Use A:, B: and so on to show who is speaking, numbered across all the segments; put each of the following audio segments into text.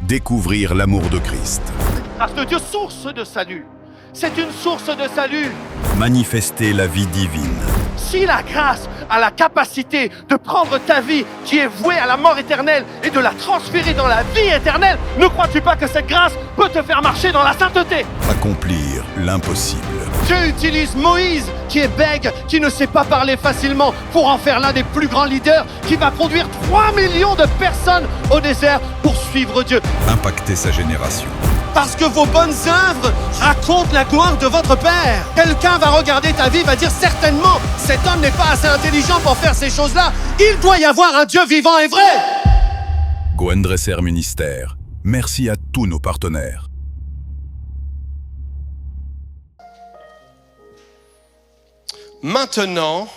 A: Découvrir l'amour de Christ.
B: Grâce de Dieu, source de salut. C'est une source de salut.
A: Manifester la vie divine.
B: Si la grâce a la capacité de prendre ta vie qui est vouée à la mort éternelle et de la transférer dans la vie éternelle, ne crois-tu pas que cette grâce peut te faire marcher dans la sainteté?
A: Accomplir l'impossible.
B: Dieu utilise Moïse, qui est bègue, qui ne sait pas parler facilement, pour en faire l'un des plus grands leaders, qui va conduire 3 millions de personnes au désert pour suivre Dieu.
A: Impacter sa génération.
B: Parce que vos bonnes œuvres racontent la gloire de votre Père. Quelqu'un va regarder ta vie, va dire certainement, cet homme n'est pas assez intelligent pour faire ces choses-là. Il doit y avoir un Dieu vivant et vrai.
A: Goen Dresser Ministère. Merci à tous nos partenaires.
C: Maintenant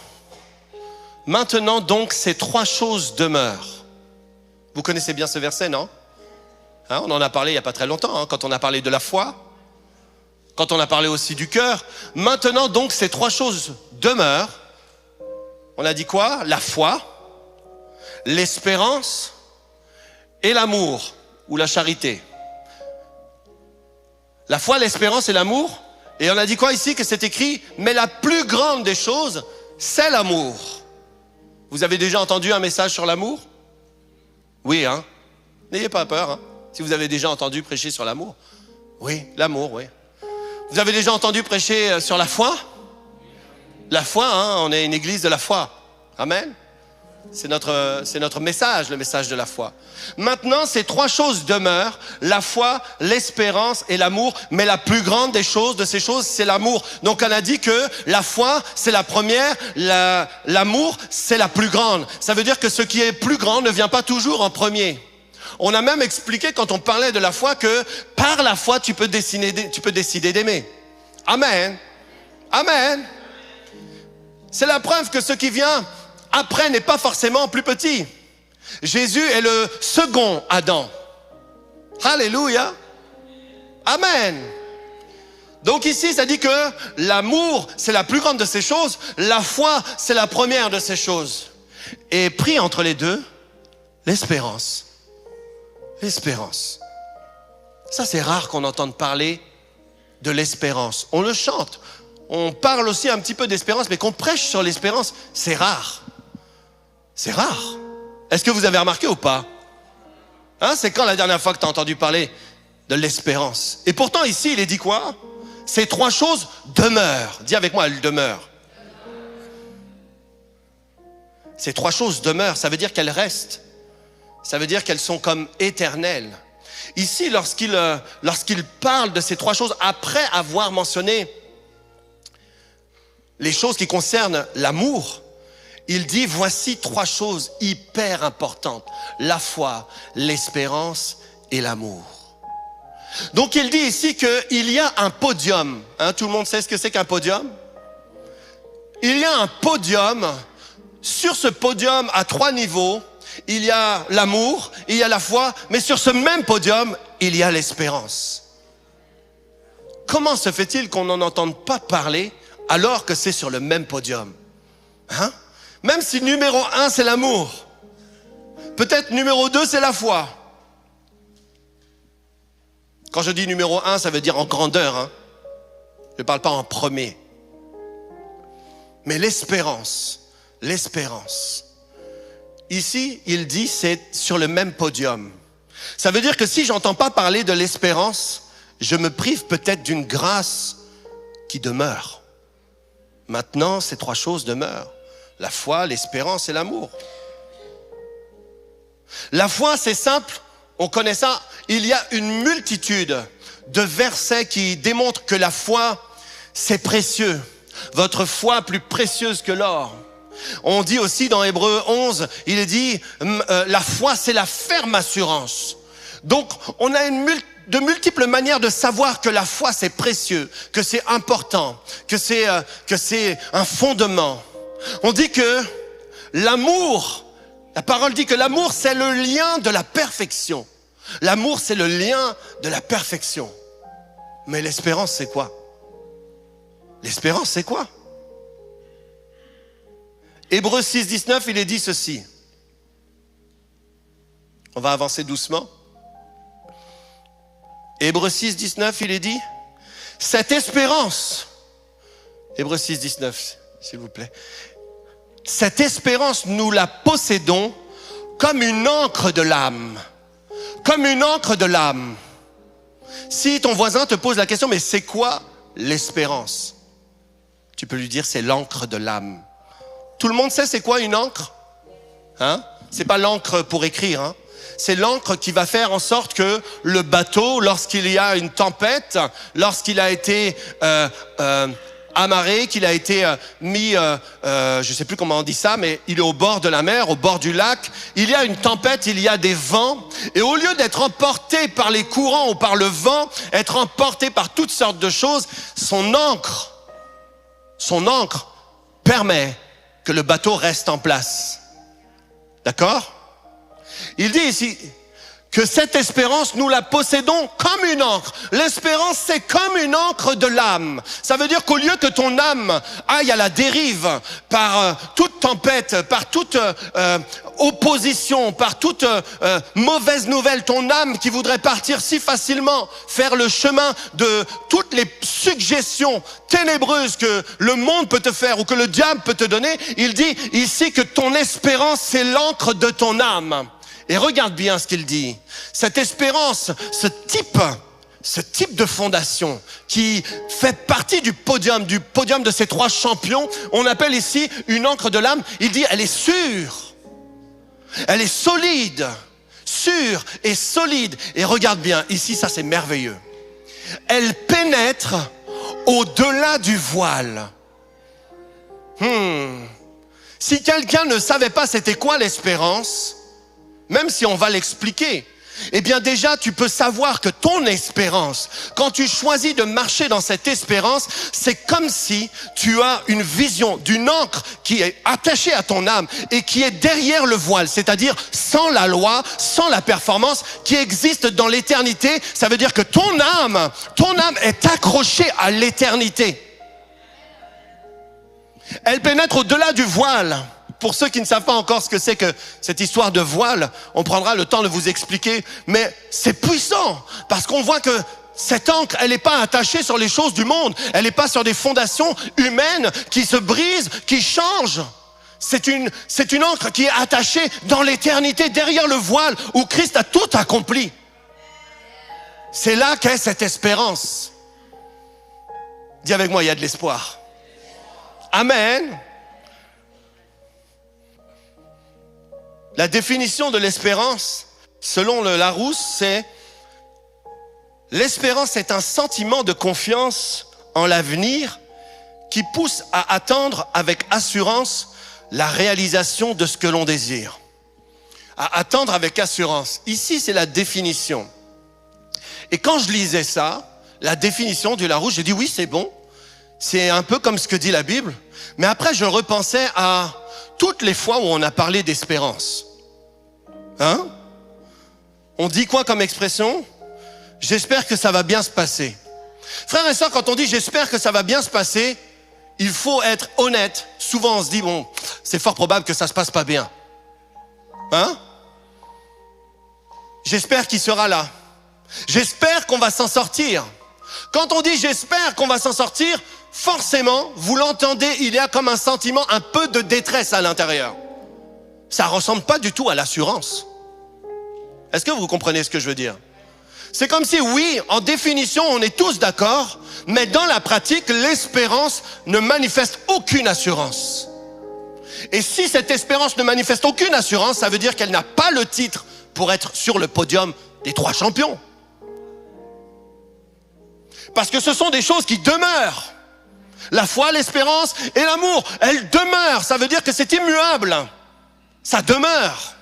C: donc ces trois choses demeurent. Vous connaissez bien ce verset, non? Hein, on en a parlé il n'y a pas très longtemps, quand on a parlé de la foi, quand on a parlé aussi du cœur. Maintenant donc ces trois choses demeurent. On a dit quoi? La foi, l'espérance et l'amour ou la charité. La foi, l'espérance et l'amour. Et on a dit quoi ici? Que c'est écrit, mais la plus grande des choses, c'est l'amour. Vous avez déjà entendu un message sur l'amour? Oui, hein? N'ayez pas peur, hein? Si vous avez déjà entendu prêcher sur l'amour. Oui, l'amour, oui. Vous avez déjà entendu prêcher sur la foi? La foi, hein? On est une église de la foi. Amen? C'est notre message, le message de la foi. Maintenant, ces trois choses demeurent, la foi, l'espérance et l'amour, mais la plus grande des choses, de ces choses, c'est l'amour. Donc on a dit que la foi, c'est la première, l'amour, c'est la plus grande. Ça veut dire que ce qui est plus grand ne vient pas toujours en premier. On a même expliqué quand on parlait de la foi que par la foi, tu peux décider d'aimer. Amen. Amen. C'est la preuve que ce qui vient après n'est pas forcément plus petit. Jésus est le second Adam. Alléluia. Amen. Donc ici, ça dit que l'amour, c'est la plus grande de ces choses. La foi, c'est la première de ces choses. Et pris entre les deux, l'espérance. L'espérance. Ça, c'est rare qu'on entende parler de l'espérance. On le chante. On parle aussi un petit peu d'espérance, mais qu'on prêche sur l'espérance, c'est rare. C'est rare. Est-ce que vous avez remarqué ou pas? Hein, c'est quand la dernière fois que tu as entendu parler de l'espérance? Et pourtant ici, il est dit quoi? Ces trois choses demeurent. Dis avec moi, elles demeurent. Ces trois choses demeurent, ça veut dire qu'elles restent. Ça veut dire qu'elles sont comme éternelles. Ici, lorsqu'il parle de ces trois choses, après avoir mentionné les choses qui concernent l'amour, il dit, voici trois choses hyper importantes. La foi, l'espérance et l'amour. Donc il dit ici qu'il y a un podium. Hein, tout le monde sait ce que c'est qu'un podium? Il y a un podium. Sur ce podium, à trois niveaux, il y a l'amour, il y a la foi, mais sur ce même podium, il y a l'espérance. Comment se fait-il qu'on n'en entende pas parler alors que c'est sur le même podium? Hein? Même si numéro 1, c'est l'amour. Peut-être numéro 2, c'est la foi. Quand je dis numéro 1, ça veut dire en grandeur. Hein? Je ne parle pas en premier. Mais l'espérance. Ici, il dit, c'est sur le même podium. Ça veut dire que si j'entends pas parler de l'espérance, je me prive peut-être d'une grâce qui demeure. Maintenant, ces trois choses demeurent. La foi, l'espérance et l'amour. La foi, c'est simple, on connaît ça. Il y a une multitude de versets qui démontrent que la foi, c'est précieux. Votre foi plus précieuse que l'or. On dit aussi dans Hébreux 11, il est dit, la foi, c'est la ferme assurance. Donc, on a de multiples manières de savoir que la foi, c'est précieux, que c'est important, que c'est un fondement. On dit que l'amour, la parole dit que l'amour, c'est le lien de la perfection. L'amour, c'est le lien de la perfection. Mais l'espérance, c'est quoi? L'espérance, c'est quoi? Hébreux 6, 19, il est dit ceci. On va avancer doucement. Hébreux 6, 19, il est dit, cette espérance, Hébreux 6, 19, s'il vous plaît, cette espérance, nous la possédons comme une encre de l'âme. Comme une encre de l'âme. Si ton voisin te pose la question, mais c'est quoi l'espérance? Tu peux lui dire, c'est l'encre de l'âme. Tout le monde sait c'est quoi une encre? Hein? C'est pas l'encre pour écrire, hein? C'est l'encre qui va faire en sorte que le bateau, lorsqu'il y a une tempête, lorsqu'il a été amarré, qu'il a été mis, je sais plus comment on dit ça, mais il est au bord de la mer, au bord du lac, il y a une tempête, il y a des vents, et au lieu d'être emporté par les courants ou par le vent, être emporté par toutes sortes de choses, son encre permet que le bateau reste en place. D'accord? Il dit ici que cette espérance, nous la possédons comme une encre. L'espérance, c'est comme une encre de l'âme. Ça veut dire qu'au lieu que ton âme aille à la dérive par toute tempête, par toute opposition, par toute mauvaise nouvelle, ton âme qui voudrait partir si facilement, faire le chemin de toutes les suggestions ténébreuses que le monde peut te faire ou que le diable peut te donner, il dit ici que ton espérance, c'est l'encre de ton âme. Et regarde bien ce qu'il dit. Cette espérance, ce type de fondation qui fait partie du podium de ces trois champions, on appelle ici une encre de l'âme. Il dit, elle est sûre. Elle est solide. Sûre et solide. Et regarde bien, ici, ça c'est merveilleux. Elle pénètre au-delà du voile. Si quelqu'un ne savait pas c'était quoi l'espérance, même si on va l'expliquer, eh bien déjà tu peux savoir que ton espérance, quand tu choisis de marcher dans cette espérance, c'est comme si tu as une vision d'une encre qui est attachée à ton âme et qui est derrière le voile, c'est-à-dire sans la loi, sans la performance, qui existe dans l'éternité. Ça veut dire que ton âme est accrochée à l'éternité. Elle pénètre au-delà du voile. Pour ceux qui ne savent pas encore ce que c'est que cette histoire de voile, on prendra le temps de vous expliquer, mais c'est puissant, parce qu'on voit que cette encre, elle n'est pas attachée sur les choses du monde, elle n'est pas sur des fondations humaines qui se brisent, qui changent. C'est une encre qui est attachée dans l'éternité, derrière le voile, où Christ a tout accompli. C'est là qu'est cette espérance. Dis avec moi, il y a de l'espoir. Amen. La définition de l'espérance, selon le Larousse, c'est l'espérance est un sentiment de confiance en l'avenir qui pousse à attendre avec assurance la réalisation de ce que l'on désire. À attendre avec assurance. Ici, c'est la définition. Et quand je lisais ça, la définition du Larousse, j'ai dit oui, c'est bon. C'est un peu comme ce que dit la Bible. Mais après, je repensais à toutes les fois où on a parlé d'espérance. Hein? On dit quoi comme expression? J'espère que ça va bien se passer. Frères et sœurs, quand on dit j'espère que ça va bien se passer, il faut être honnête. Souvent on se dit bon, c'est fort probable que ça se passe pas bien. Hein? J'espère qu'il sera là. J'espère qu'on va s'en sortir. Quand on dit j'espère qu'on va s'en sortir, forcément, vous l'entendez, il y a comme un sentiment, un peu de détresse à l'intérieur. Ça ressemble pas du tout à l'assurance. Est-ce que vous comprenez ce que je veux dire? C'est comme si, oui, en définition, on est tous d'accord, mais dans la pratique, l'espérance ne manifeste aucune assurance. Et si cette espérance ne manifeste aucune assurance, ça veut dire qu'elle n'a pas le titre pour être sur le podium des trois champions. Parce que ce sont des choses qui demeurent. La foi, l'espérance et l'amour, elles demeurent. Ça veut dire que c'est immuable. Ça demeure.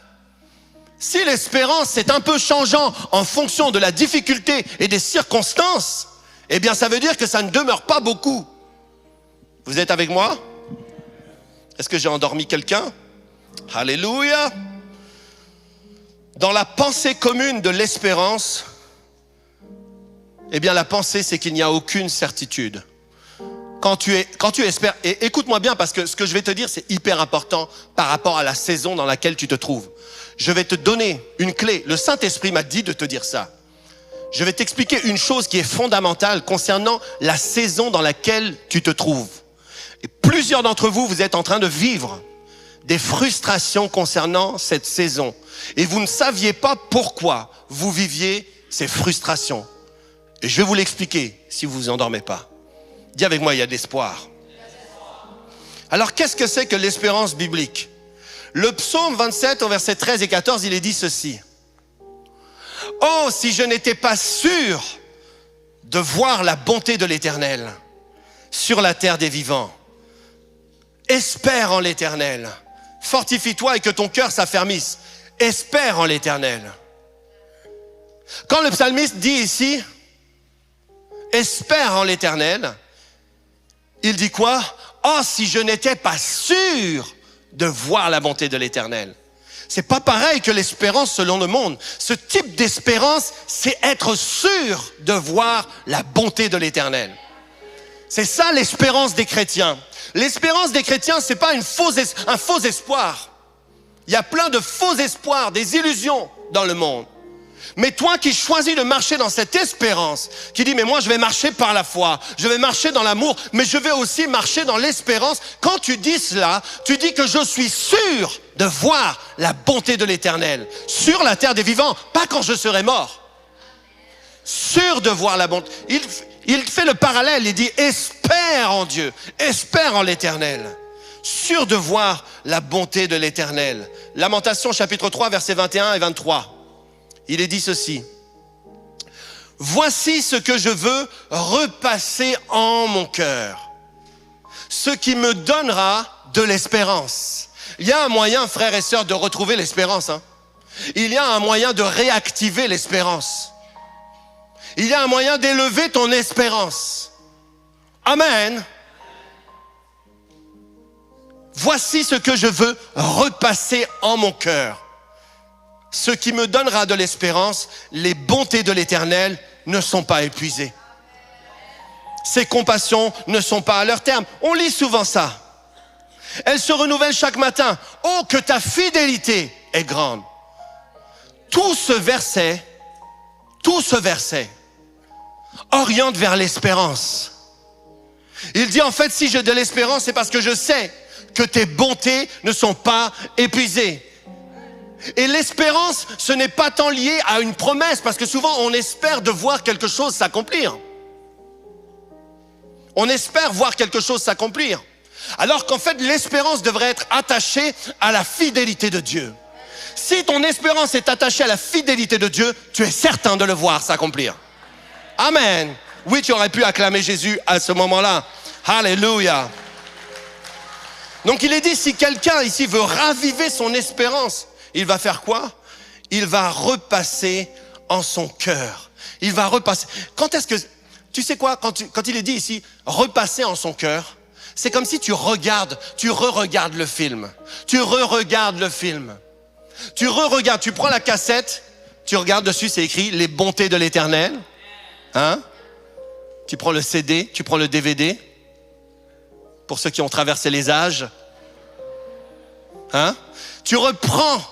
C: Si l'espérance est un peu changeant en fonction de la difficulté et des circonstances, eh bien ça veut dire que ça ne demeure pas beaucoup. Vous êtes avec moi? Est-ce que j'ai endormi quelqu'un? Alléluia! Dans la pensée commune de l'espérance, eh bien la pensée c'est qu'il n'y a aucune certitude. Quand tu espères, et écoute-moi bien parce que ce que je vais te dire c'est hyper important par rapport à la saison dans laquelle tu te trouves. Je vais te donner une clé. Le Saint-Esprit m'a dit de te dire ça. Je vais t'expliquer une chose qui est fondamentale concernant la saison dans laquelle tu te trouves. Et plusieurs d'entre vous, vous êtes en train de vivre des frustrations concernant cette saison. Et vous ne saviez pas pourquoi vous viviez ces frustrations. Et je vais vous l'expliquer si vous vous endormez pas. Dis avec moi, il y a de l'espoir. Alors, qu'est-ce que c'est que l'espérance biblique? Le psaume 27 au verset 13 et 14, il est dit ceci. « Oh, si je n'étais pas sûr de voir la bonté de l'Éternel sur la terre des vivants. Espère en l'Éternel. Fortifie-toi et que ton cœur s'affermisse. Espère en l'Éternel. » Quand le psalmiste dit ici, « Espère en l'Éternel », il dit quoi? « Oh, si je n'étais pas sûr de voir la bonté de l'Éternel. » C'est pas pareil que l'espérance selon le monde. Ce type d'espérance, c'est être sûr de voir la bonté de l'Éternel. C'est ça l'espérance des chrétiens. L'espérance des chrétiens, c'est pas un faux espoir. Il y a plein de faux espoirs, des illusions dans le monde. Mais toi qui choisis de marcher dans cette espérance, qui dit mais moi je vais marcher par la foi, je vais marcher dans l'amour, mais je vais aussi marcher dans l'espérance. Quand tu dis cela, tu dis que je suis sûr de voir la bonté de l'Éternel sur la terre des vivants, pas quand je serai mort. Sûr de voir la bonté. Il fait le parallèle, il dit espère en Dieu, espère en l'Éternel. Sûr de voir la bonté de l'Éternel. Lamentation chapitre 3 versets 21 et 23. Il est dit ceci. Voici ce que je veux repasser en mon cœur, ce qui me donnera de l'espérance. Il y a un moyen, frères et sœurs, de retrouver l'espérance. Il y a un moyen de réactiver l'espérance. Il y a un moyen d'élever ton espérance. Amen. Voici ce que je veux repasser en mon cœur. Ce qui me donnera de l'espérance, les bontés de l'Éternel ne sont pas épuisées. Ses compassions ne sont pas à leur terme. On lit souvent ça. Elles se renouvellent chaque matin. Oh, que ta fidélité est grande. Tout ce verset oriente vers l'espérance. Il dit en fait, si j'ai de l'espérance, c'est parce que je sais que tes bontés ne sont pas épuisées. Et l'espérance, ce n'est pas tant lié à une promesse, parce que souvent on espère de voir quelque chose s'accomplir. On espère voir quelque chose s'accomplir. Alors qu'en fait, l'espérance devrait être attachée à la fidélité de Dieu. Si ton espérance est attachée à la fidélité de Dieu, tu es certain de le voir s'accomplir. Amen. Oui, tu aurais pu acclamer Jésus à ce moment-là. Alléluia. Donc il est dit, si quelqu'un ici veut raviver son espérance, il va faire quoi? Il va repasser en son cœur. Il va repasser. Quand est-ce que... Tu sais quoi? Quand il est dit ici, repasser en son cœur, c'est comme si tu re-regardes le film. Tu re-regardes le film. Tu re-regardes, tu prends la cassette, tu regardes dessus, c'est écrit « Les bontés de l'Éternel ». Hein? Tu prends le CD, tu prends le DVD. Pour ceux qui ont traversé les âges. Hein? Tu reprends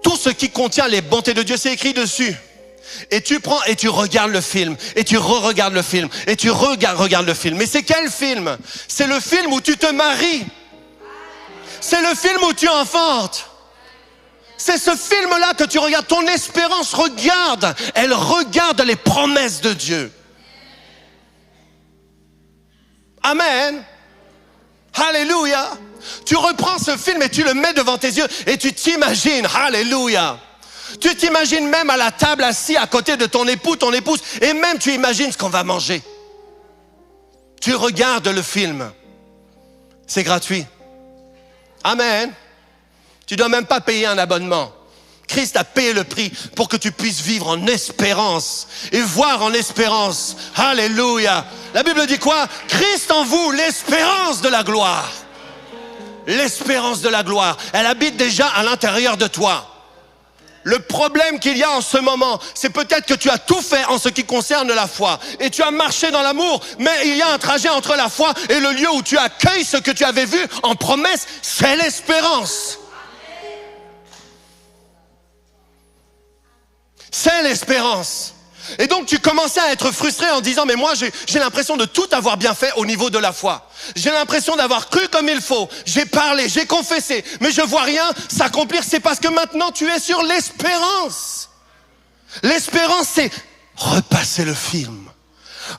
C: tout ce qui contient les bontés de Dieu, c'est écrit dessus. Et tu prends et tu regardes le film, et tu re-regardes le film, et tu regardes le film. Mais c'est quel film? C'est le film où tu te maries. C'est le film où tu enfantes. C'est ce film-là que tu regardes. Ton espérance regarde. Elle regarde les promesses de Dieu. Amen. Alléluia. Tu reprends ce film et tu le mets devant tes yeux et tu t'imagines. Alléluia. Tu t'imagines même à la table assis à côté de ton époux, ton épouse, et même tu imagines ce qu'on va manger. Tu regardes le film. C'est gratuit. Amen. Tu ne dois même pas payer un abonnement. Christ a payé le prix pour que tu puisses vivre en espérance et voir en espérance. Alléluia. La Bible dit quoi? Christ en vous, l'espérance de la gloire. L'espérance de la gloire. Elle habite déjà à l'intérieur de toi. Le problème qu'il y a en ce moment, c'est peut-être que tu as tout fait en ce qui concerne la foi. Et tu as marché dans l'amour, mais il y a un trajet entre la foi et le lieu où tu accueilles ce que tu avais vu en promesse, c'est l'espérance. quelle espérance! Et donc tu commençais à être frustré en disant, mais moi j'ai l'impression de tout avoir bien fait au niveau de la foi. J'ai l'impression d'avoir cru comme il faut. J'ai parlé, j'ai confessé, mais je vois rien s'accomplir. C'est parce que maintenant tu es sur l'espérance. L'espérance, c'est repasser le film.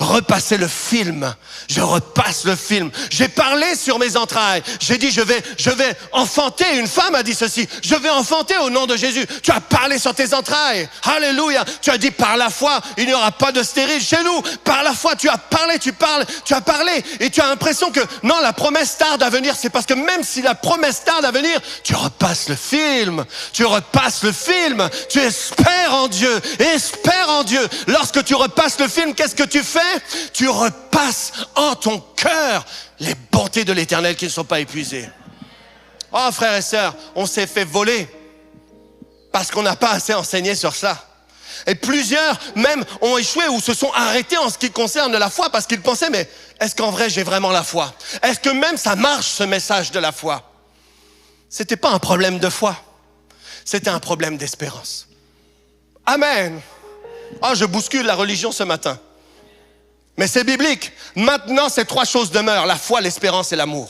C: Repasser le film. Je repasse le film. J'ai parlé sur mes entrailles. J'ai dit, je vais enfanter. Une femme a dit ceci. Je vais enfanter au nom de Jésus. Tu as parlé sur tes entrailles. Alléluia. Tu as dit, par la foi, il n'y aura pas de stérile chez nous. Par la foi, tu as parlé, tu as parlé. Et tu as l'impression que, non, la promesse tarde à venir. C'est parce que même si la promesse tarde à venir, tu repasses le film. Tu repasses le film. Tu espères en Dieu. Espère en Dieu. Lorsque tu repasses le film, qu'est-ce que tu fais? Tu repasses en ton cœur les bontés de l'Éternel qui ne sont pas épuisées. Oh frères et sœurs, on s'est fait voler parce qu'on n'a pas assez enseigné sur ça. Et plusieurs même ont échoué ou se sont arrêtés en ce qui concerne la foi parce qu'ils pensaient, mais est-ce qu'en vrai j'ai vraiment la foi? Est-ce que même ça marche ce message de la foi? C'était pas un problème de foi, c'était un problème d'espérance. Amen. Oh, je bouscule la religion ce matin. Mais c'est biblique. Maintenant, ces trois choses demeurent. La foi, l'espérance et l'amour.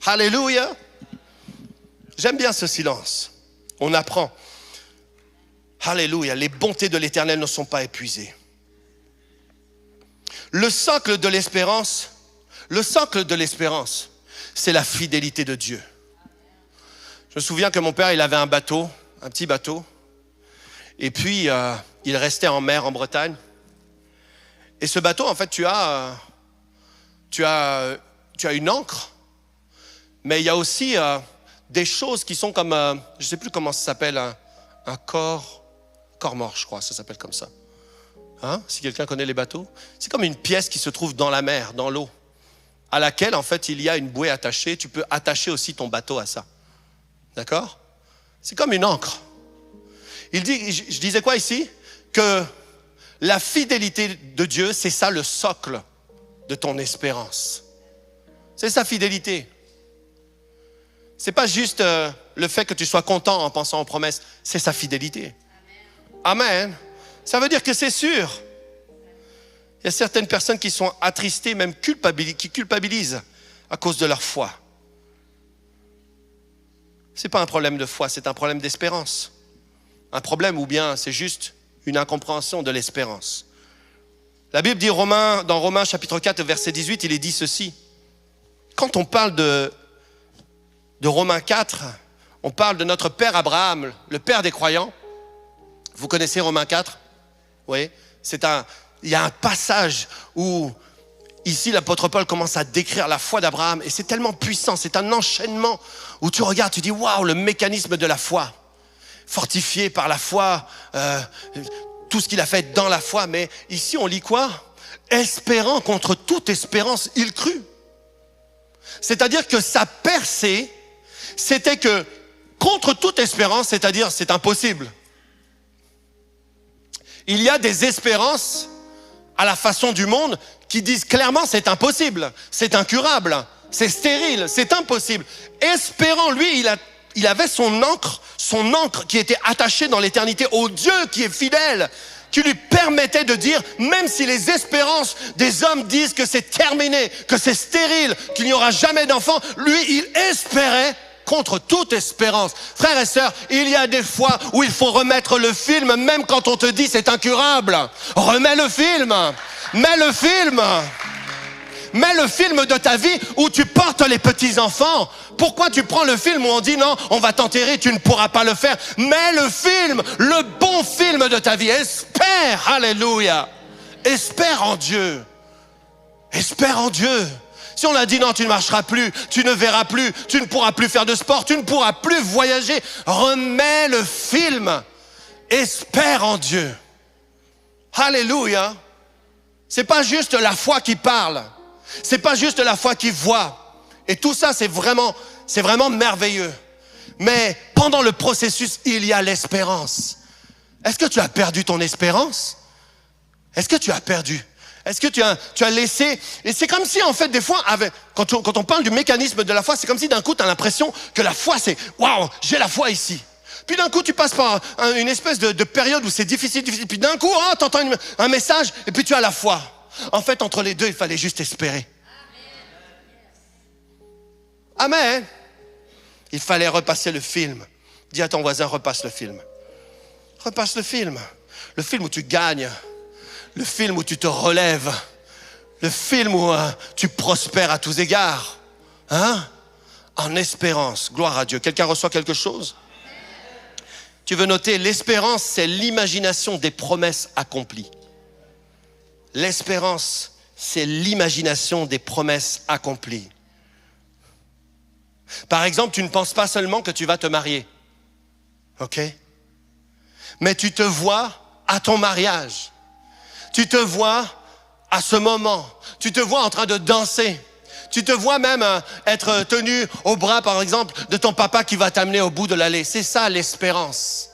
C: Alléluia. J'aime bien ce silence. On apprend. Alléluia. Les bontés de l'Éternel ne sont pas épuisées. Le socle de l'espérance, c'est la fidélité de Dieu. Je me souviens que mon père, il avait un bateau, un petit bateau. Et puis, il restait en mer en Bretagne. Et ce bateau, en fait, tu as une ancre, mais il y a aussi des choses qui sont comme, je ne sais plus comment ça s'appelle, un corps mort, je crois, ça s'appelle comme ça. Hein? Si quelqu'un connaît les bateaux, c'est comme une pièce qui se trouve dans la mer, dans l'eau, à laquelle, en fait, il y a une bouée attachée. Tu peux attacher aussi ton bateau à ça. D'accord? C'est comme une ancre. Il dit, je disais quoi ici? Que la fidélité de Dieu, c'est ça le socle de ton espérance. C'est sa fidélité. C'est pas juste le fait que tu sois content en pensant aux promesses, c'est sa fidélité. Amen. Ça veut dire que c'est sûr. Il y a certaines personnes qui sont attristées, même qui culpabilisent à cause de leur foi. C'est pas un problème de foi, c'est un problème d'espérance. Un problème ou bien c'est juste une incompréhension de l'espérance. La Bible dit dans Romains chapitre 4 verset 18, il est dit ceci. Quand on parle de Romains 4, on parle de notre père Abraham, le père des croyants. Vous connaissez Romains 4? Oui, il y a un passage où ici l'apôtre Paul commence à décrire la foi d'Abraham et c'est tellement puissant, c'est un enchaînement où tu regardes, tu dis waouh, le mécanisme de la foi. Fortifié par la foi, tout ce qu'il a fait dans la foi. Mais ici, on lit quoi? Espérant contre toute espérance, il crut. C'est-à-dire que sa percée, c'était que contre toute espérance, c'est-à-dire c'est impossible. Il y a des espérances à la façon du monde qui disent clairement c'est impossible, c'est incurable, c'est stérile, c'est impossible. Espérant, lui, il avait son ancre qui était attachée dans l'éternité au Dieu qui est fidèle, qui lui permettait de dire, même si les espérances des hommes disent que c'est terminé, que c'est stérile, qu'il n'y aura jamais d'enfants, lui, il espérait contre toute espérance. Frères et sœurs, il y a des fois où il faut remettre le film, même quand on te dit c'est incurable. Remets le film, mets le film. Mets le film de ta vie où tu portes les petits-enfants. Pourquoi tu prends le film où on dit non, on va t'enterrer, tu ne pourras pas le faire? Mets le film, le bon film de ta vie. Espère, alléluia. Espère en Dieu. Espère en Dieu. Si on a dit non, tu ne marcheras plus, tu ne verras plus, tu ne pourras plus faire de sport, tu ne pourras plus voyager, remets le film. Espère en Dieu. Alléluia. C'est pas juste la foi qui parle. C'est pas juste la foi qui voit. Et tout ça, c'est vraiment merveilleux. Mais pendant le processus, il y a l'espérance. Est-ce que tu as perdu ton espérance? Est-ce que tu as perdu? Est-ce que tu as laissé? Et c'est comme si, en fait, des fois, quand on parle du mécanisme de la foi, c'est comme si d'un coup, tu as l'impression que la foi, c'est « Waouh, j'ai la foi ici ». Puis d'un coup, tu passes par une espèce de période où c'est difficile. Puis d'un coup, tu entends un message et puis tu as la foi. En fait, entre les deux, il fallait juste espérer. Amen. Il fallait repasser le film. Dis à ton voisin, repasse le film. Repasse le film. Le film où tu gagnes. Le film où tu te relèves. Le film où tu prospères à tous égards. Hein? En espérance. Gloire à Dieu. Quelqu'un reçoit quelque chose? Tu veux noter, l'espérance, c'est l'imagination des promesses accomplies. L'espérance, c'est l'imagination des promesses accomplies. Par exemple, tu ne penses pas seulement que tu vas te marier. OK? Mais tu te vois à ton mariage. Tu te vois à ce moment. Tu te vois en train de danser. Tu te vois même être tenu au bras, par exemple, de ton papa qui va t'amener au bout de l'allée. C'est ça l'espérance.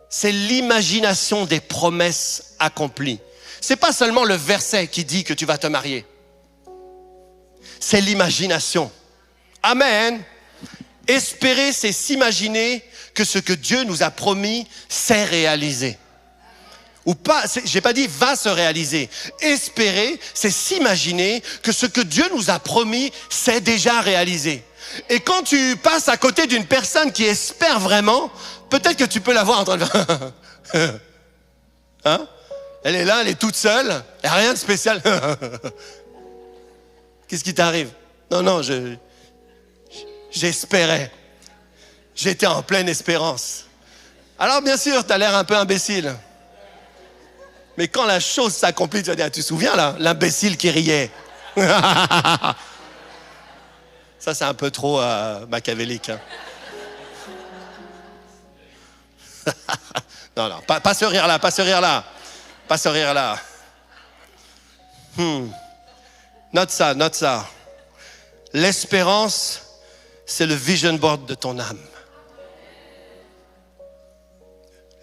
C: C'est l'imagination des promesses accomplies. C'est pas seulement le verset qui dit que tu vas te marier. C'est l'imagination. Amen. Espérer, c'est s'imaginer que ce que Dieu nous a promis s'est réalisé. Ou pas, j'ai pas dit va se réaliser. Espérer, c'est s'imaginer que ce que Dieu nous a promis s'est déjà réalisé. Et quand tu passes à côté d'une personne qui espère vraiment, peut-être que tu peux la voir en train de faire... Hein? Elle est là, elle est toute seule, il n'y a rien de spécial. Qu'est-ce qui t'arrive? Non, j'espérais. J'étais en pleine espérance. Alors bien sûr, tu as l'air un peu imbécile. Mais quand la chose s'accomplit, tu vas dire, tu te souviens là, l'imbécile qui riait. Ça, c'est un peu trop machiavélique. Hein. Non, pas ce rire-là, pas ce rire-là. Pas ce rire-là. Note ça. L'espérance, c'est le vision board de ton âme.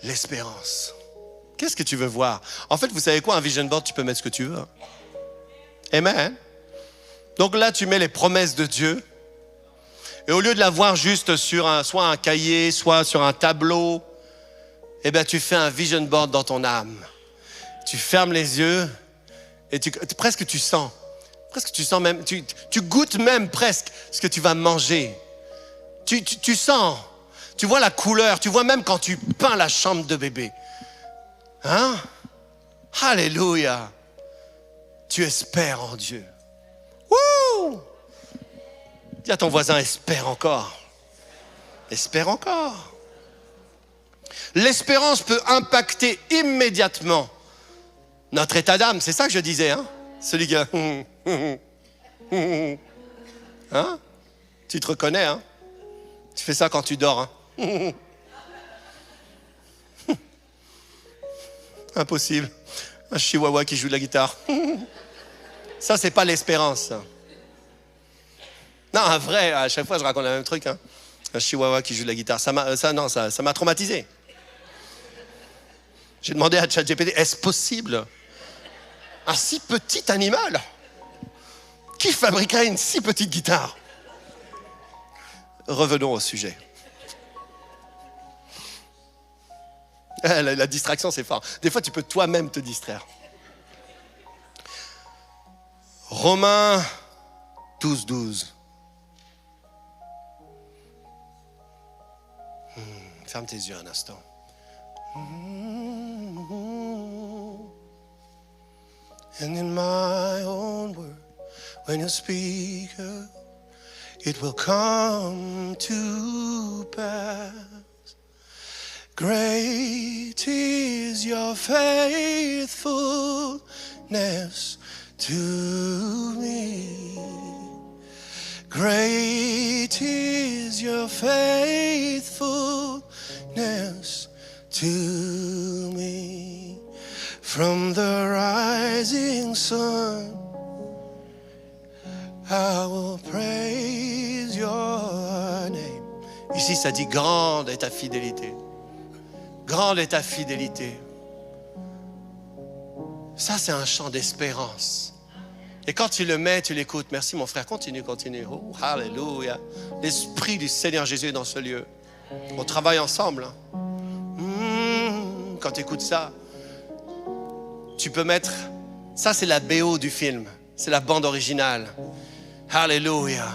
C: L'espérance. Qu'est-ce que tu veux voir? En fait, vous savez quoi, un vision board, tu peux mettre ce que tu veux. Amen. Donc là, tu mets les promesses de Dieu. Et au lieu de la voir juste sur soit un cahier, soit sur un tableau, eh bien, tu fais un vision board dans ton âme. Tu fermes les yeux et presque tu sens même, tu goûtes même presque ce que tu vas manger. Tu sens, tu vois la couleur, tu vois même quand tu peins la chambre de bébé. Hein? Alléluia. Tu espères en Dieu. Wouh! Dis à ton voisin, espère encore. Espère encore. L'espérance peut impacter immédiatement notre état d'âme. C'est ça que je disais, hein? Celui qui a... Hein? Tu te reconnais, hein? Tu fais ça quand tu dors, hein? Impossible. Un chihuahua qui joue de la guitare. Ça, c'est pas l'espérance. Ça. Non, un vrai, à chaque fois, je raconte le même truc. Hein. Un chihuahua qui joue de la guitare. Ça m'a traumatisé. J'ai demandé à ChatGPT, est-ce possible? Un si petit animal qui fabriquerait une si petite guitare? Revenons au sujet. La distraction, c'est fort. Des fois, tu peux toi-même te distraire. Romains 12. Ferme tes yeux un instant. And in my own word, when you speak, it will come to pass. Great is your faithfulness to me. Great is your faithfulness to me. From the rising sun, I will praise your name. Ici, ça dit grande est ta fidélité. Grande est ta fidélité. Ça, c'est un chant d'espérance. Et quand tu le mets, tu l'écoutes. Merci mon frère, continue. Oh, alléluia. L'Esprit du Seigneur Jésus est dans ce lieu. On travaille ensemble. Quand tu écoutes ça, tu peux mettre... Ça, c'est la BO du film. C'est la bande originale. Alléluia.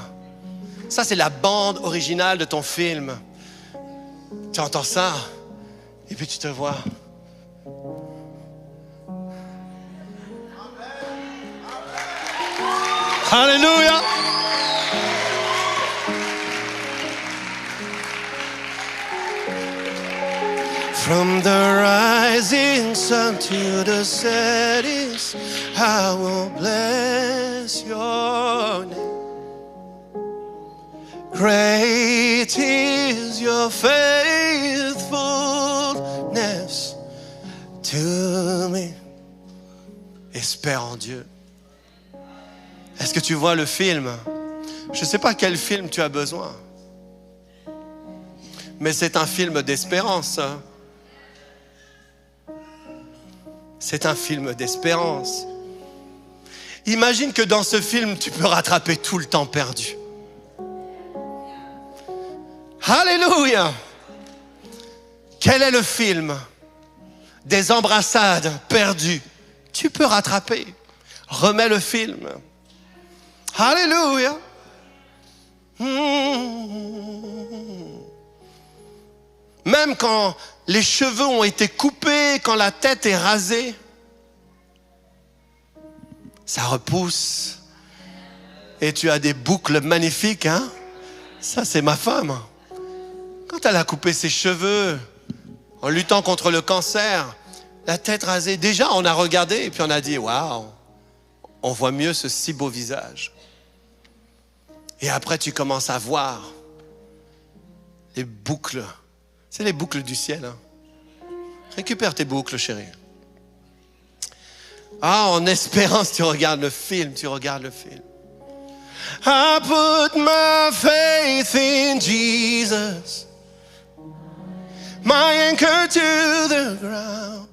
C: Ça, c'est la bande originale de ton film. Tu entends ça, et puis tu te vois. Alléluia. From the rising sun to the setting, I will bless your name. Great is your faithfulness to me. Espère en Dieu. Est-ce que tu vois le film? Je ne sais pas quel film tu as besoin, mais c'est un film d'espérance. C'est un film d'espérance. Imagine que dans ce film, tu peux rattraper tout le temps perdu. Alléluia! Quel est le film des embrassades perdues? Tu peux rattraper. Remets le film. Alléluia! Même quand les cheveux ont été coupés, quand la tête est rasée, ça repousse. Et tu as des boucles magnifiques, hein? Ça, c'est ma femme. Quand elle a coupé ses cheveux, en luttant contre le cancer, la tête rasée, déjà on a regardé et puis on a dit, waouh, on voit mieux ce si beau visage. Et après tu commences à voir les boucles. C'est les boucles du ciel. Hein. Récupère tes boucles, chérie. Ah, en espérance, tu regardes le film, I put my faith in Jesus, my anchor to the ground,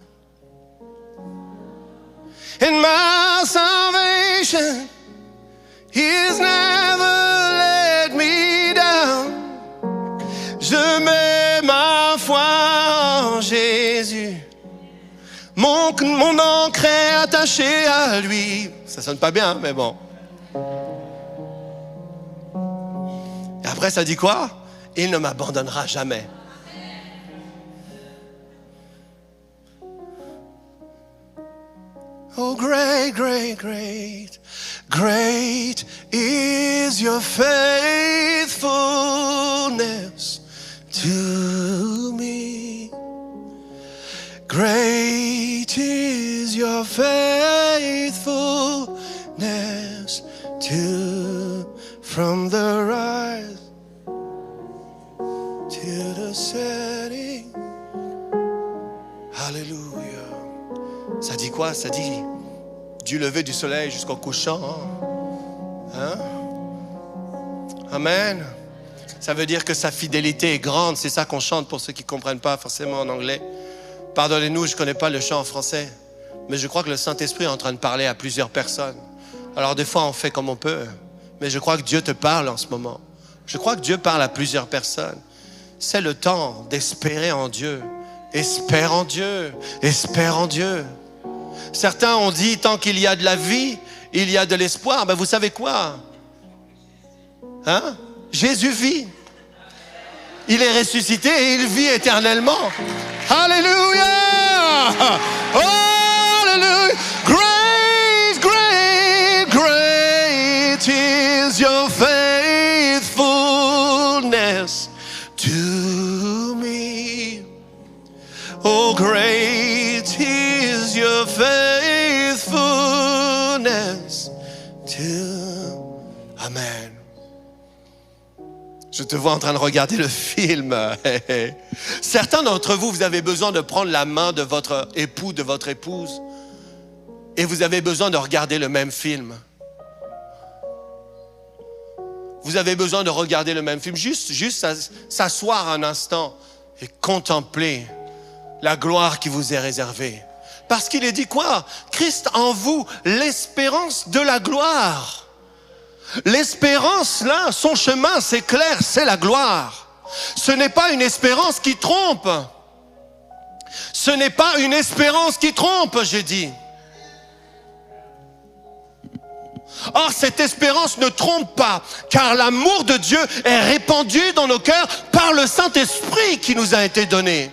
C: and my salvation, He's never let me down. Je mets ma foi en Jésus, mon ancre est attaché à lui. Ça sonne pas bien, mais bon. Et après, ça dit quoi? Il ne m'abandonnera jamais. Oh, great, great, great, great is your faithfulness to me. Great is your faithfulness to, from the rise to the setting. Hallelujah. Ça dit quoi? Ça dit du lever du soleil jusqu'au couchant. Hein? Amen. Ça veut dire que sa fidélité est grande. C'est ça qu'on chante pour ceux qui ne comprennent pas forcément en anglais. Pardonnez-nous, je ne connais pas le chant en français. Mais je crois que le Saint-Esprit est en train de parler à plusieurs personnes. Alors des fois, on fait comme on peut. Mais je crois que Dieu te parle en ce moment. Je crois que Dieu parle à plusieurs personnes. C'est le temps d'espérer en Dieu. Espère en Dieu. Espère en Dieu. Certains ont dit, tant qu'il y a de la vie, il y a de l'espoir. Ben vous savez quoi? Hein? Jésus vit. Il est ressuscité et il vit éternellement. Alléluia! Hallelujah! Great, great, great is your faithfulness to me. Oh, great is your faithfulness to... Amen. Je te vois en train de regarder le film. Certains d'entre vous, vous avez besoin de prendre la main de votre époux, de votre épouse, et vous avez besoin de regarder le même film. Vous avez besoin de regarder le même film, juste s'asseoir un instant et contempler la gloire qui vous est réservée. Parce qu'il est dit quoi? Christ en vous, l'espérance de la gloire. L'espérance, là, son chemin, c'est clair, c'est la gloire. Ce n'est pas une espérance qui trompe. Ce n'est pas une espérance qui trompe, j'ai dit. Or, cette espérance ne trompe pas, car l'amour de Dieu est répandu dans nos cœurs par le Saint-Esprit qui nous a été donné.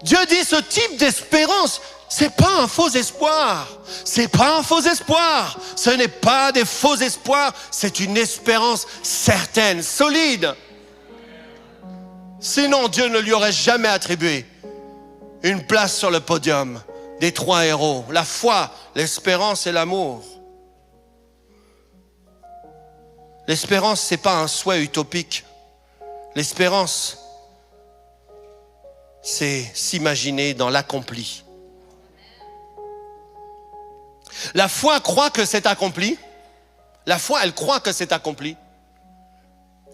C: Dieu dit ce type d'espérance, c'est pas un faux espoir. C'est pas un faux espoir. Ce n'est pas des faux espoirs, c'est une espérance certaine, solide. Sinon, Dieu ne lui aurait jamais attribué une place sur le podium des 3 héros. La foi, l'espérance et l'amour. L'espérance, c'est pas un souhait utopique. L'espérance, c'est s'imaginer dans l'accompli. La foi croit que c'est accompli. La foi, elle croit que c'est accompli.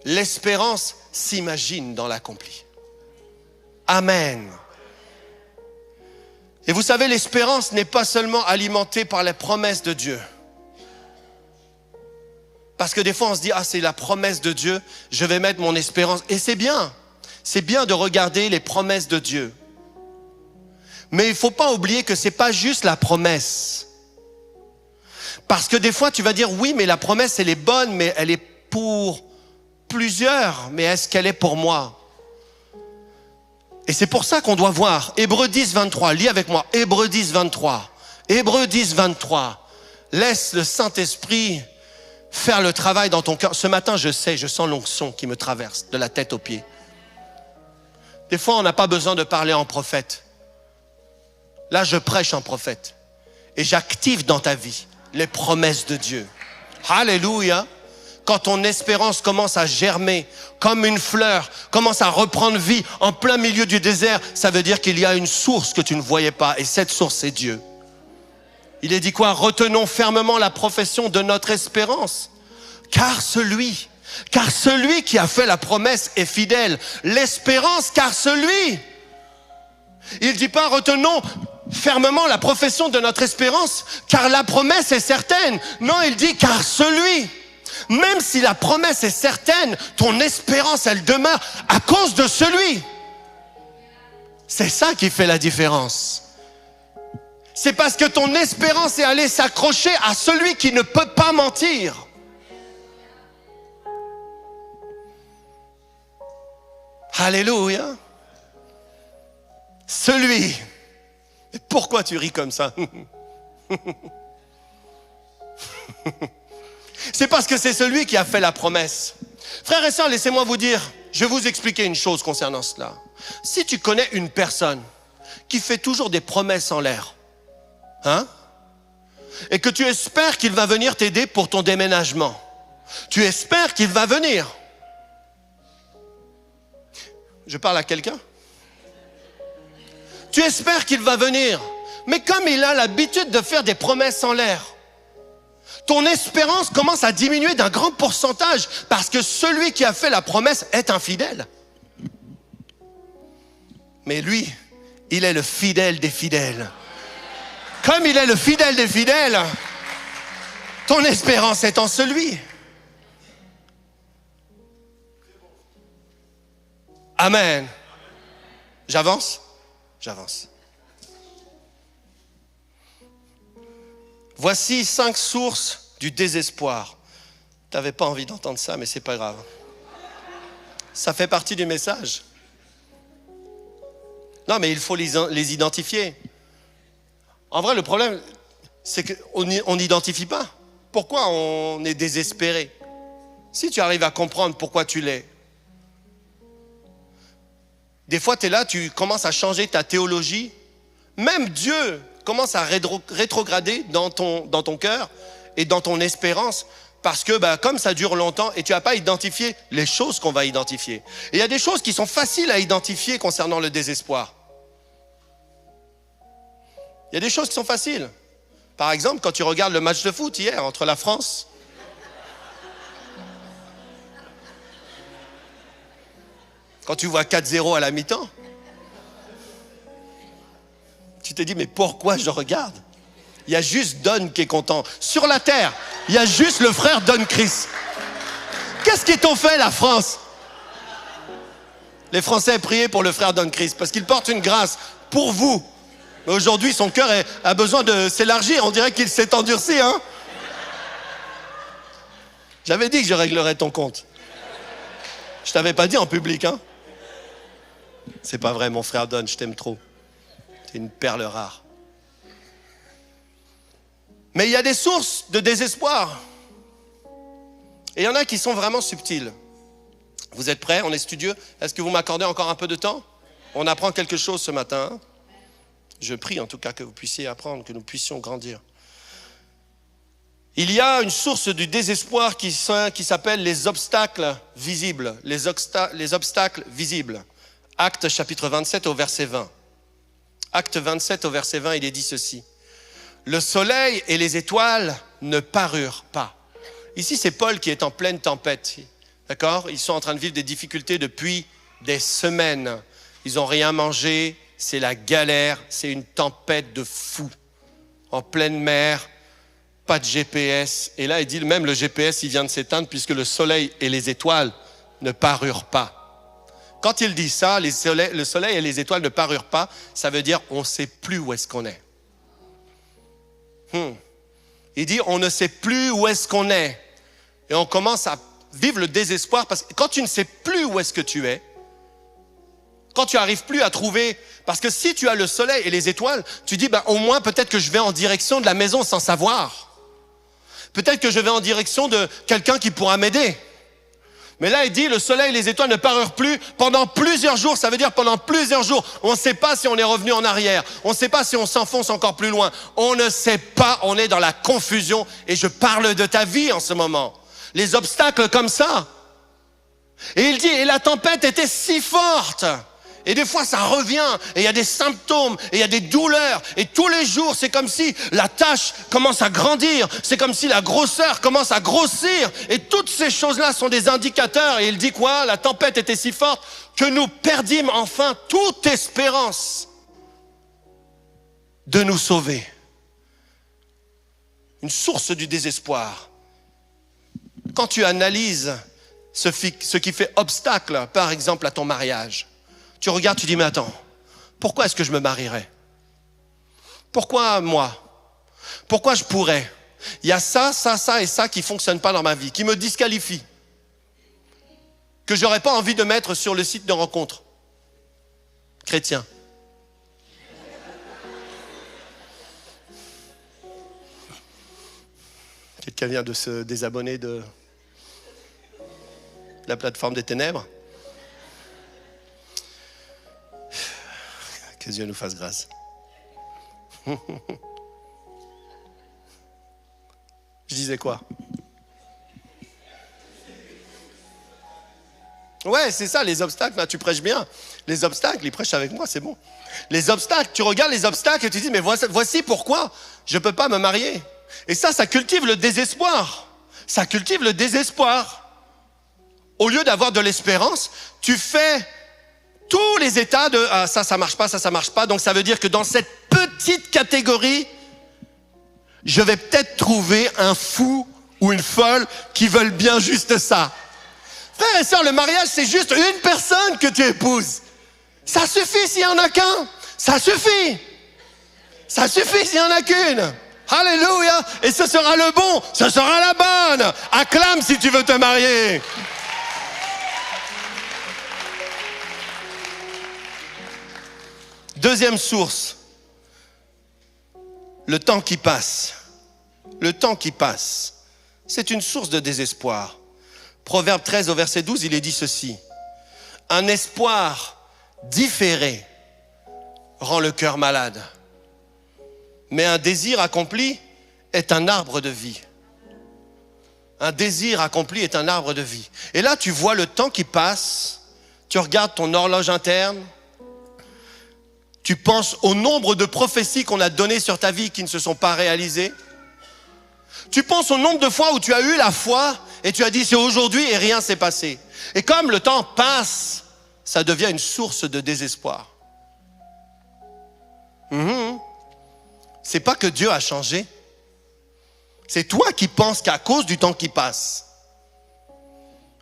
C: L'espérance s'imagine dans l'accompli. Amen. Et vous savez, l'espérance n'est pas seulement alimentée par les promesses de Dieu. Parce que des fois, on se dit, ah, c'est la promesse de Dieu, je vais mettre mon espérance. Et c'est bien de regarder les promesses de Dieu. Mais il ne faut pas oublier que ce n'est pas juste la promesse. Parce que des fois, tu vas dire, oui, mais la promesse, elle est bonne, mais elle est pour plusieurs. Mais est-ce qu'elle est pour moi? Et c'est pour ça qu'on doit voir. Hébreux 10, 23, lis avec moi. Hébreux 10, 23. Hébreux 10, 23. Laisse le Saint-Esprit faire le travail dans ton cœur. Ce matin, je sens l'onction qui me traverse de la tête aux pieds. Des fois, on n'a pas besoin de parler en prophète. Là, je prêche en prophète. Et j'active dans ta vie les promesses de Dieu. Alléluia. Quand ton espérance commence à germer comme une fleur, commence à reprendre vie en plein milieu du désert, ça veut dire qu'il y a une source que tu ne voyais pas. Et cette source, c'est Dieu. Il est dit quoi? Retenons fermement la profession de notre espérance. Car celui qui a fait la promesse est fidèle. L'espérance, car celui. Il ne dit pas retenons fermement la profession de notre espérance, car la promesse est certaine. Non, il dit car celui. Même si la promesse est certaine, ton espérance, elle demeure à cause de celui. C'est ça qui fait la différence. C'est parce que ton espérance est allée s'accrocher à celui qui ne peut pas mentir. Alléluia. Celui. Et pourquoi tu ris comme ça? C'est parce que c'est celui qui a fait la promesse. Frères et sœurs, laissez-moi vous dire, je vais vous expliquer une chose concernant cela. Si tu connais une personne qui fait toujours des promesses en l'air, et que tu espères qu'il va venir t'aider pour ton déménagement, tu espères qu'il va venir. Je parle à quelqu'un? Tu espères qu'il va venir, mais comme il a l'habitude de faire des promesses en l'air, ton espérance commence à diminuer d'un grand pourcentage parce que celui qui a fait la promesse est infidèle. Mais lui, il est le fidèle des fidèles. Comme il est le fidèle des fidèles, ton espérance est en celui. Amen. J'avance? J'avance. Voici 5 sources du désespoir. Tu n'avais pas envie d'entendre ça, mais c'est pas grave. Ça fait partie du message. Non, mais il faut les identifier. En vrai, le problème, c'est qu'on n'identifie pas. Pourquoi on est désespéré? Si tu arrives à comprendre pourquoi tu l'es. Des fois, tu es là, tu commences à changer ta théologie. Même Dieu commence à rétrograder dans ton cœur et dans ton espérance. Parce que comme ça dure longtemps et tu n'as pas identifié les choses qu'on va identifier. Et il y a des choses qui sont faciles à identifier concernant le désespoir. Il y a des choses qui sont faciles. Par exemple, quand tu regardes le match de foot hier entre la France, quand tu vois 4-0 à la mi-temps, tu te dis, mais pourquoi je regarde? Il y a juste Don qui est content. Sur la terre, il y a juste le frère Don Chris. Qu'est-ce qu'ils t'ont fait, la France? Les Français, priez pour le frère Don Christ, parce qu'il porte une grâce pour vous. Mais aujourd'hui, son cœur a besoin de s'élargir. On dirait qu'il s'est endurci, hein? J'avais dit que je réglerais ton compte. Je t'avais pas dit en public, hein? C'est pas vrai, mon frère Don, je t'aime trop. T'es une perle rare. Mais il y a des sources de désespoir. Et il y en a qui sont vraiment subtiles. Vous êtes prêts? On est studieux? Est-ce que vous m'accordez encore un peu de temps? On apprend quelque chose ce matin. Hein? Je prie en tout cas que vous puissiez apprendre, que nous puissions grandir. Il y a une source du désespoir qui s'appelle les obstacles visibles. Les obstacles visibles. Actes chapitre 27 au verset 20. Acte 27 au verset 20, il est dit ceci. Le soleil et les étoiles ne parurent pas. Ici, c'est Paul qui est en pleine tempête. D'accord? Ils sont en train de vivre des difficultés depuis des semaines. Ils n'ont rien mangé, c'est la galère, c'est une tempête de fou. En pleine mer, pas de GPS. Et là, il dit même le GPS, il vient de s'éteindre puisque le soleil et les étoiles ne parurent pas. Quand il dit ça, le soleil et les étoiles ne parurent pas, ça veut dire on ne sait plus où est-ce qu'on est. Il dit on ne sait plus où est-ce qu'on est. Et on commence à vivre le désespoir parce que quand tu ne sais plus où est-ce que tu es, quand tu n'arrives plus à trouver, parce que si tu as le soleil et les étoiles, tu dis au moins peut-être que je vais en direction de la maison sans savoir. Peut-être que je vais en direction de quelqu'un qui pourra m'aider. Mais là, il dit, le soleil et les étoiles ne parurent plus pendant plusieurs jours. Ça veut dire pendant plusieurs jours. On ne sait pas si on est revenu en arrière. On ne sait pas si on s'enfonce encore plus loin. On ne sait pas, on est dans la confusion. Et je parle de ta vie en ce moment. Les obstacles comme ça. Et il dit, et la tempête était si forte. Et des fois, ça revient, et il y a des symptômes, et il y a des douleurs. Et tous les jours, c'est comme si la tâche commence à grandir. C'est comme si la grosseur commence à grossir. Et toutes ces choses-là sont des indicateurs. Et il dit quoi? La tempête était si forte que nous perdîmes enfin toute espérance de nous sauver. Une source du désespoir. Quand tu analyses ce qui fait obstacle, par exemple, à ton mariage, tu regardes, tu dis, mais attends, pourquoi est-ce que je me marierais? Pourquoi moi? Pourquoi je pourrais? Il y a ça et ça qui ne fonctionne pas dans ma vie, qui me disqualifie, que je n'aurais pas envie de mettre sur le site de rencontre chrétien. Quelqu'un vient de se désabonner de la plateforme des ténèbres. Que Dieu nous fasse grâce. Je disais quoi? Ouais, c'est ça, les obstacles. Là, tu prêches bien. Les obstacles, ils prêchent avec moi, c'est bon. Les obstacles, tu regardes les obstacles et tu dis, mais voici pourquoi je ne peux pas me marier. Et ça cultive le désespoir. Ça cultive le désespoir. Au lieu d'avoir de l'espérance, tu fais tous les états de ça marche pas, ça marche pas. Donc ça veut dire que dans cette petite catégorie, je vais peut-être trouver un fou ou une folle qui veulent bien juste ça. Frères et sœurs, le mariage, c'est juste une personne que tu épouses. Ça suffit s'il n'y en a qu'un. Ça suffit. Ça suffit s'il n'y en a qu'une. Alléluia. Et ce sera le bon, ce sera la bonne. Acclame si tu veux te marier. Deuxième source, le temps qui passe. Le temps qui passe, c'est une source de désespoir. Proverbe 13 au verset 12, il est dit ceci. Un espoir différé rend le cœur malade. Mais un désir accompli est un arbre de vie. Un désir accompli est un arbre de vie. Et là, tu vois le temps qui passe, tu regardes ton horloge interne, tu penses au nombre de prophéties qu'on a données sur ta vie qui ne se sont pas réalisées. Tu penses au nombre de fois où tu as eu la foi et tu as dit c'est aujourd'hui et rien s'est passé. Et comme le temps passe, ça devient une source de désespoir. C'est pas que Dieu a changé. C'est toi qui penses qu'à cause du temps qui passe.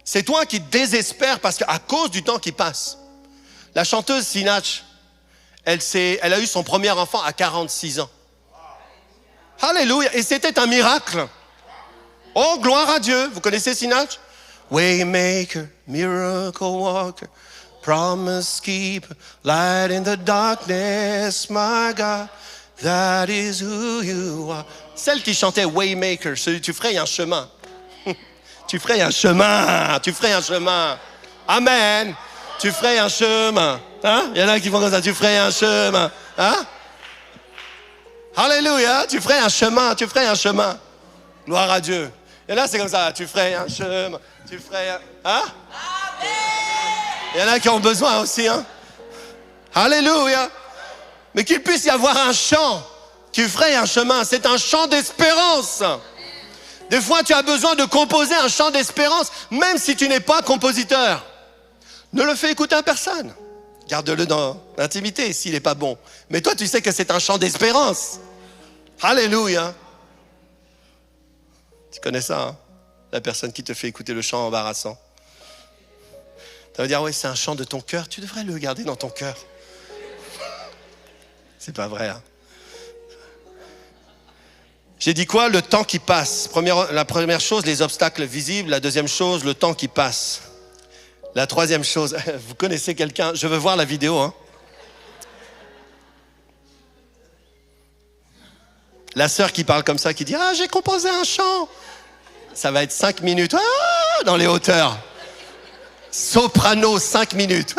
C: C'est toi qui désespères parce qu'à cause du temps qui passe. La chanteuse Sinach, elle a eu son premier enfant à 46 ans. Alléluia. Et c'était un miracle. Oh, gloire à Dieu. Vous connaissez Sinach? Waymaker, miracle worker, promise keeper, light in the darkness, my God, that is who you are. Celle qui chantait Waymaker, tu ferais un chemin. Tu ferais un chemin, tu ferais un chemin. Amen. Tu ferais un chemin. Hein? Il y en a qui font comme ça, tu ferais un chemin. Hein? Alléluia, tu ferais un chemin, tu ferais un chemin. Gloire à Dieu. Et là, c'est comme ça, tu ferais un chemin, tu ferais un... Hein? Il y en a qui ont besoin aussi, hein? Alléluia. Mais qu'il puisse y avoir un chant qui ferait un chemin. C'est un chant d'espérance. Des fois, tu as besoin de composer un chant d'espérance, même si tu n'es pas compositeur. Ne le fais écouter à personne. Garde-le dans l'intimité s'il n'est pas bon. Mais toi, tu sais que c'est un chant d'espérance. Alléluia. Tu connais ça, hein? La personne qui te fait écouter le chant embarrassant. Ça veut dire, oui, c'est un chant de ton cœur. Tu devrais le garder dans ton cœur. C'est pas vrai, hein? J'ai dit quoi? Le temps qui passe. La première chose, les obstacles visibles. La deuxième chose, le temps qui passe. La troisième chose, vous connaissez quelqu'un? Je veux voir la vidéo, hein? La sœur qui parle comme ça, qui dit « Ah, j'ai composé un chant !» Ça va être 5 minutes. Ah, dans les hauteurs. Soprano, 5 minutes.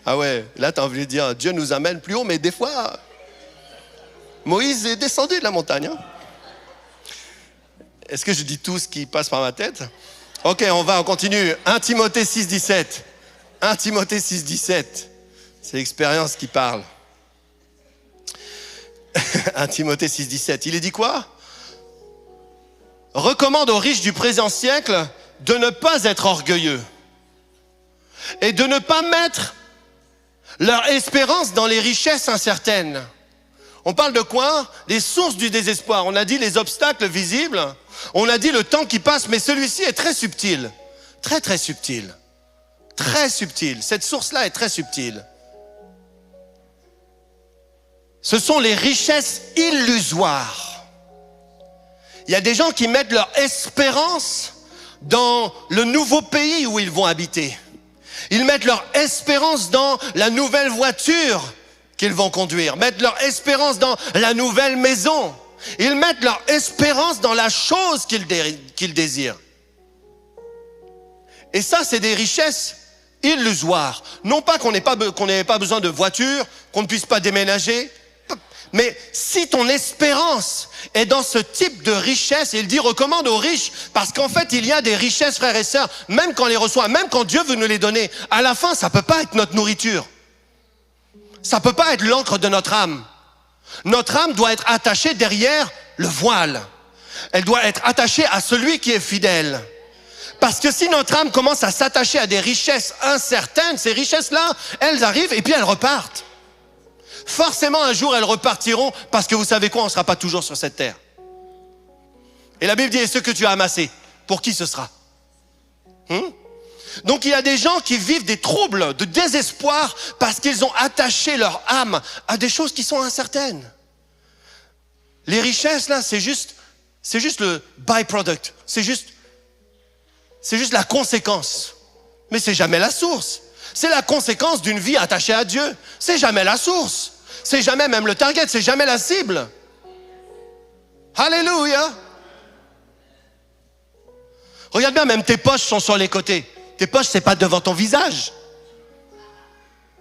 C: Ah ouais, là tu as envie de dire, Dieu nous amène plus haut, mais des fois, Moïse est descendu de la montagne. Hein? Est-ce que je dis tout ce qui passe par ma tête? Ok, on continue. 1 Timothée 6, 17. 1 Timothée 6, 17. C'est l'expérience qui parle. 1 Timothée 6, 17. Il est dit quoi? Recommande aux riches du présent siècle de ne pas être orgueilleux et de ne pas mettre leur espérance dans les richesses incertaines. On parle de quoi? Les sources du désespoir. On a dit les obstacles visibles. On a dit le temps qui passe, mais celui-ci est très subtil. Très, très subtil. Très subtil. Cette source-là est très subtile. Ce sont les richesses illusoires. Il y a des gens qui mettent leur espérance dans le nouveau pays où ils vont habiter. Ils mettent leur espérance dans la nouvelle voiture qu'ils vont conduire. Mettent leur espérance dans la nouvelle maison. Ils mettent leur espérance dans la chose qu'ils désirent. Et ça, c'est des richesses illusoires. Non pas qu'on n'ait pas besoin de voiture, qu'on ne puisse pas déménager. Mais si ton espérance est dans ce type de richesse, il dit recommande aux riches, parce qu'en fait il y a des richesses, frères et sœurs, même quand on les reçoit, même quand Dieu veut nous les donner, à la fin ça peut pas être notre nourriture. Ça peut pas être l'encre de notre âme. Notre âme doit être attachée derrière le voile. Elle doit être attachée à celui qui est fidèle. Parce que si notre âme commence à s'attacher à des richesses incertaines, ces richesses-là, elles arrivent et puis elles repartent. Forcément, un jour, elles repartiront parce que vous savez quoi, on ne sera pas toujours sur cette terre. Et la Bible dit, et ce que tu as amassé, pour qui ce sera? Donc, il y a des gens qui vivent des troubles, de désespoir parce qu'ils ont attaché leur âme à des choses qui sont incertaines. Les richesses, là, c'est juste le byproduct. C'est juste la conséquence. Mais c'est jamais la source. C'est la conséquence d'une vie attachée à Dieu. C'est jamais la source. C'est jamais même le target. C'est jamais la cible. Alléluia. Regarde bien, même tes poches sont sur les côtés. Tes poches, c'est pas devant ton visage.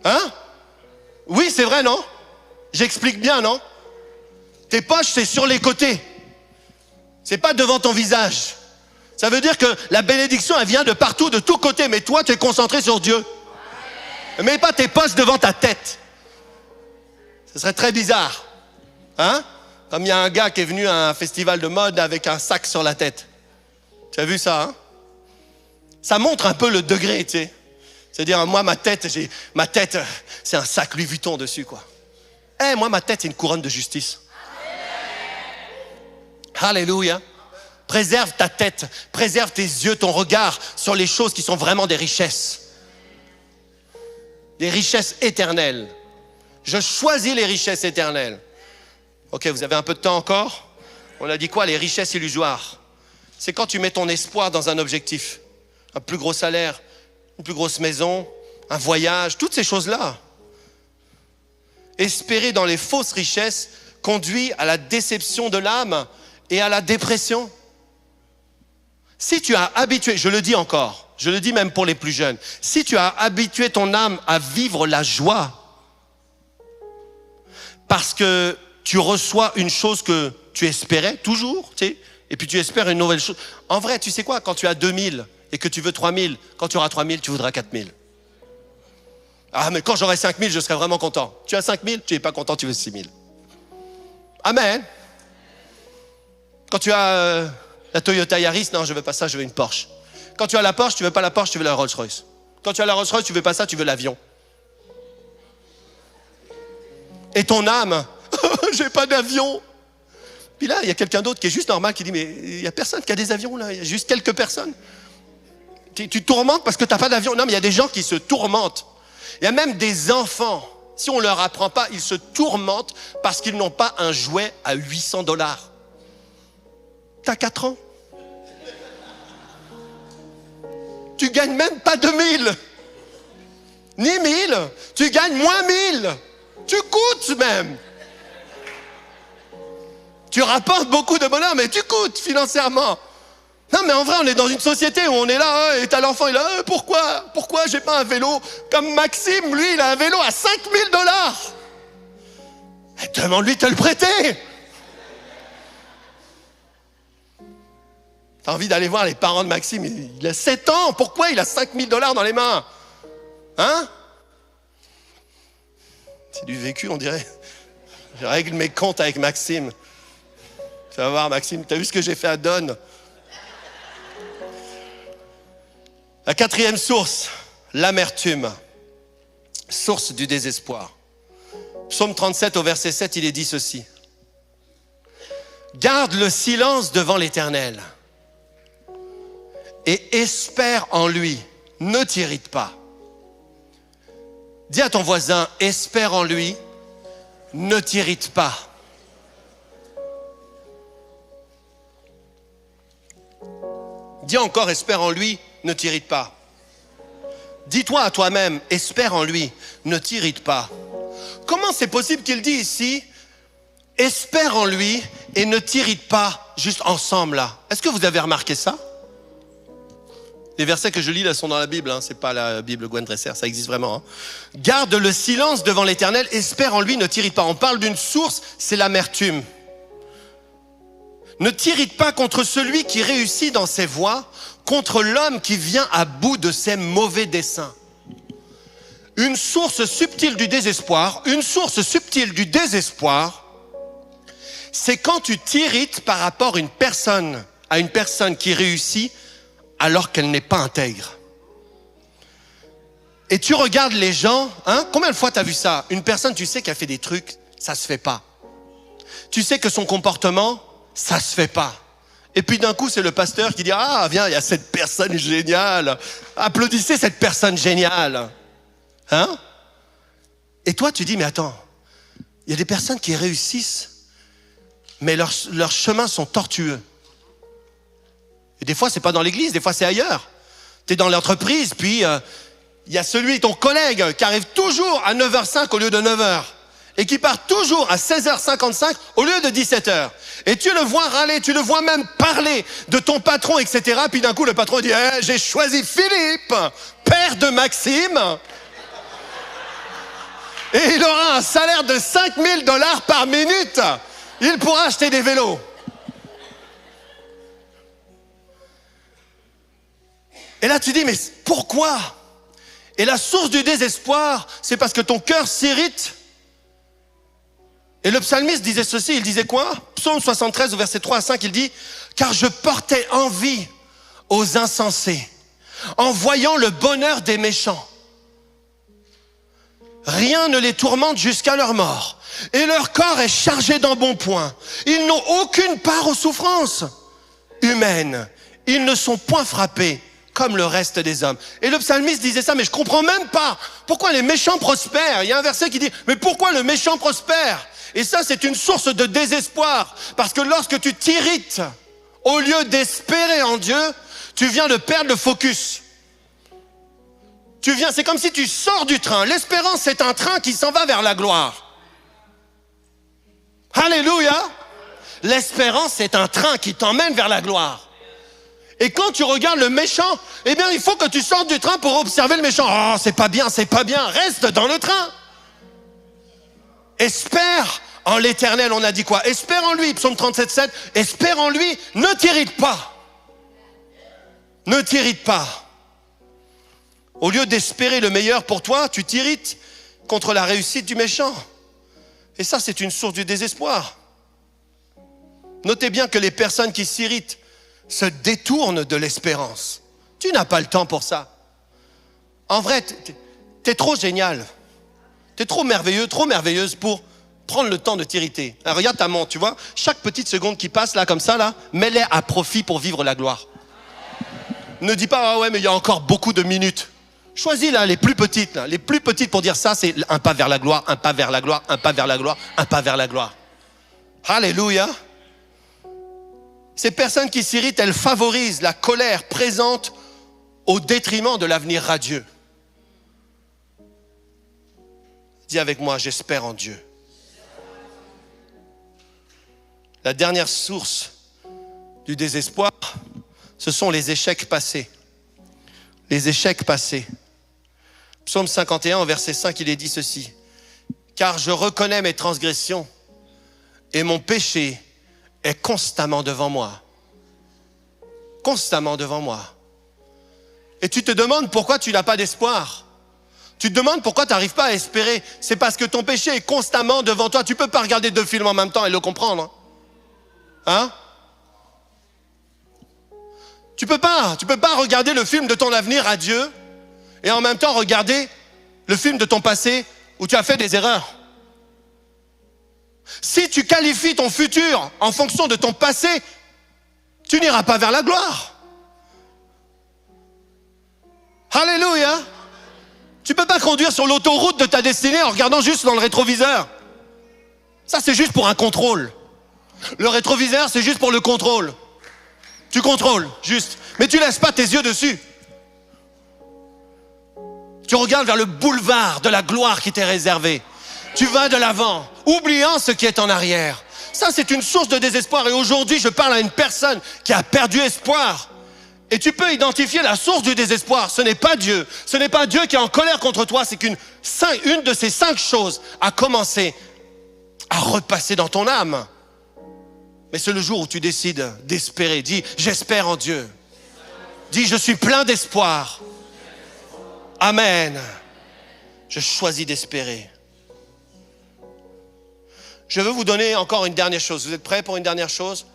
C: Hein? Oui, c'est vrai, non? J'explique bien, non? Tes poches, c'est sur les côtés. C'est pas devant ton visage. Ça veut dire que la bénédiction, elle vient de partout, de tous côtés. Mais toi, tu es concentré sur Dieu. Mets pas tes poches devant ta tête. Ce serait très bizarre. Hein? Comme il y a un gars qui est venu à un festival de mode avec un sac sur la tête. Tu as vu ça, hein? Ça montre un peu le degré, tu sais. C'est-à-dire, moi, ma tête, c'est un sac Louis Vuitton dessus, quoi. Moi, ma tête, c'est une couronne de justice. Alléluia. Préserve ta tête, préserve tes yeux, ton regard sur les choses qui sont vraiment des richesses. Des richesses éternelles. Je choisis les richesses éternelles. Ok, vous avez un peu de temps encore? On a dit quoi? Les richesses illusoires. C'est quand tu mets ton espoir dans un objectif. Un plus gros salaire, une plus grosse maison, un voyage, toutes ces choses-là. Espérer dans les fausses richesses conduit à la déception de l'âme et à la dépression. Si tu as habitué, je le dis encore, je le dis même pour les plus jeunes, si tu as habitué ton âme à vivre la joie parce que tu reçois une chose que tu espérais toujours, tu sais, et puis tu espères une nouvelle chose. En vrai, tu sais quoi, quand tu as 2000 et que tu veux 3000, quand tu auras 3000, tu voudras 4000. Ah, mais quand j'aurai 5000, je serai vraiment content. Tu as 5000, tu n'es pas content, tu veux 6000. Amen. Quand tu as la Toyota Yaris, non, je veux pas ça, je veux une Porsche. Quand tu as la Porsche, tu veux pas la Porsche, tu veux la Rolls-Royce. Quand tu as la Rolls-Royce, tu veux pas ça, tu veux l'avion. Et ton âme, j'ai pas d'avion. Puis là, il y a quelqu'un d'autre qui est juste normal, qui dit, mais il y a personne qui a des avions là, il y a juste quelques personnes. Tu tourmentes parce que tu n'as pas d'avion. Non, mais il y a des gens qui se tourmentent. Il y a même des enfants, si on ne leur apprend pas, ils se tourmentent parce qu'ils n'ont pas un jouet à $800. T'as 4 ans. Tu gagnes même pas 2000. Ni 1000. Tu gagnes moins 1000. Tu coûtes même. Tu rapportes beaucoup de bonheur, mais tu coûtes financièrement. Non, mais en vrai, on est dans une société où on est là, et t'as l'enfant, il est là, pourquoi j'ai pas un vélo comme Maxime, lui, il a un vélo à $5000. Demande-lui de te le prêter. T'as envie d'aller voir les parents de Maxime, il a 7 ans, pourquoi il a $5000 dans les mains? Hein? C'est du vécu, on dirait. Je règle mes comptes avec Maxime. Tu vas voir, Maxime, t'as vu ce que j'ai fait à Don? La 4e source, l'amertume, source du désespoir. Psaume 37 au verset 7, il est dit ceci. Garde le silence devant l'Éternel et espère en lui, ne t'irrite pas. Dis à ton voisin, espère en lui, ne t'irrite pas. Dis encore, espère en lui, ne t'irrite pas. Dis-toi à toi-même, espère en lui, ne t'irrite pas. Comment c'est possible qu'il dit ici, espère en lui et ne t'irrite pas, juste ensemble là? Est-ce que vous avez remarqué ça? Les versets que je lis là sont dans la Bible, hein, c'est pas la Bible Gwen Dresser, ça existe vraiment. Hein. Garde le silence devant l'Éternel, espère en lui, ne t'irrite pas. On parle d'une source, c'est l'amertume. Ne t'irrite pas contre celui qui réussit dans ses voies, contre l'homme qui vient à bout de ses mauvais desseins. Une source subtile du désespoir, c'est quand tu t'irrites par rapport à une personne qui réussit alors qu'elle n'est pas intègre. Et tu regardes les gens, hein, combien de fois tu as vu ça? Une personne, tu sais qu'elle fait des trucs, ça se fait pas. Tu sais que son comportement, ça se fait pas. Et puis d'un coup, c'est le pasteur qui dit, ah, viens, il y a cette personne géniale. Applaudissez cette personne géniale. Hein? Et toi, tu dis, mais attends, il y a des personnes qui réussissent, mais leurs chemins sont tortueux. Et des fois, c'est pas dans l'église, des fois, c'est ailleurs. Tu es dans l'entreprise, puis il y a ton collègue, qui arrive toujours à 9h05 au lieu de 9h. Et qui part toujours à 16h55 au lieu de 17h. Et tu le vois râler, tu le vois même parler de ton patron, etc. Puis d'un coup, le patron dit, j'ai choisi Philippe, père de Maxime. Et il aura un salaire de $5000 par minute. Il pourra acheter des vélos. Et là, tu dis, mais pourquoi? Et la source du désespoir, c'est parce que ton cœur s'irrite. Et le psalmiste disait ceci, il disait quoi? Psaume 73 au verset 3 à 5, il dit, car je portais envie aux insensés, en voyant le bonheur des méchants. Rien ne les tourmente jusqu'à leur mort, et leur corps est chargé d'embonpoint. Ils n'ont aucune part aux souffrances. humaine. Ils ne sont point frappés comme le reste des hommes. Et le psalmiste disait ça, mais je comprends même pas pourquoi les méchants prospèrent. Il y a un verset qui dit, mais pourquoi le méchant prospère? Et ça, c'est une source de désespoir. Parce que lorsque tu t'irrites, au lieu d'espérer en Dieu, tu viens de perdre le focus. C'est comme si tu sors du train. L'espérance, c'est un train qui s'en va vers la gloire. Alléluia! L'espérance, c'est un train qui t'emmène vers la gloire. Et quand tu regardes le méchant, eh bien, il faut que tu sortes du train pour observer le méchant. Oh, c'est pas bien, reste dans le train. Espère en l'Éternel, on a dit quoi? Espère en lui, psaume 37,7. Espère en lui, ne t'irrite pas. Ne t'irrite pas. Au lieu d'espérer le meilleur pour toi, tu t'irrites contre la réussite du méchant. Et ça, c'est une source du désespoir. Notez bien que les personnes qui s'irritent se détournent de l'espérance. Tu n'as pas le temps pour ça. En vrai, t'es trop génial. T'es trop merveilleux, trop merveilleuse pour prendre le temps de t'irriter. Alors, regarde ta montre, tu vois. Chaque petite seconde qui passe là, comme ça, là, mets-les à profit pour vivre la gloire. Ne dis pas, ah ouais, mais il y a encore beaucoup de minutes. Choisis là, les plus petites pour dire ça, c'est un pas vers la gloire, un pas vers la gloire, un pas vers la gloire, un pas vers la gloire. Alléluia. Ces personnes qui s'irritent, elles favorisent la colère présente au détriment de l'avenir radieux. Dis avec moi, j'espère en Dieu. La dernière source du désespoir, ce sont les échecs passés. Les échecs passés. Psaume 51, verset 5, il est dit ceci. Car je reconnais mes transgressions et mon péché est constamment devant moi. Constamment devant moi. Et tu te demandes pourquoi tu n'as pas d'espoir. Tu te demandes pourquoi tu n'arrives pas à espérer. C'est parce que ton péché est constamment devant toi. Tu ne peux pas regarder 2 films en même temps et le comprendre. Hein? Tu peux pas regarder le film de ton avenir à Dieu et en même temps regarder le film de ton passé où tu as fait des erreurs. Si tu qualifies ton futur en fonction de ton passé, tu n'iras pas vers la gloire. Alléluia. Tu peux pas conduire sur l'autoroute de ta destinée en regardant juste dans le rétroviseur. Ça, c'est juste pour un contrôle. Le rétroviseur, c'est juste pour le contrôle. Tu contrôles, juste. Mais tu laisses pas tes yeux dessus. Tu regardes vers le boulevard de la gloire qui t'est réservé. Tu vas de l'avant, oubliant ce qui est en arrière. Ça, c'est une source de désespoir. Et aujourd'hui, je parle à une personne qui a perdu espoir. Et tu peux identifier la source du désespoir. Ce n'est pas Dieu. Ce n'est pas Dieu qui est en colère contre toi. C'est qu'une de ces 5 choses a commencé à repasser dans ton âme. Mais c'est le jour où tu décides d'espérer. Dis, j'espère en Dieu. Dis, je suis plein d'espoir. Amen. Je choisis d'espérer. Je veux vous donner encore une dernière chose. Vous êtes prêts pour une dernière chose?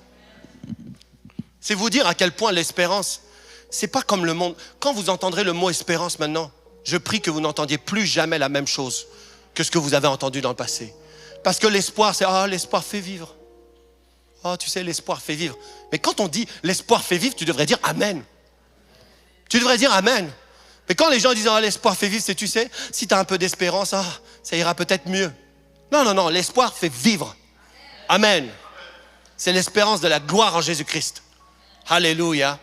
C: C'est vous dire à quel point l'espérance, c'est pas comme le monde. Quand vous entendrez le mot espérance maintenant, je prie que vous n'entendiez plus jamais la même chose que ce que vous avez entendu dans le passé. Parce que l'espoir, c'est « Ah, l'espoir fait vivre ». Oh, tu sais, l'espoir fait vivre. Mais quand on dit l'espoir fait vivre, tu devrais dire Amen. Tu devrais dire Amen. Mais quand les gens disent l'espoir fait vivre, c'est, tu sais, si tu as un peu d'espérance, ça ira peut-être mieux. Non, l'espoir fait vivre. Amen. C'est l'espérance de la gloire en Jésus-Christ. Alléluia.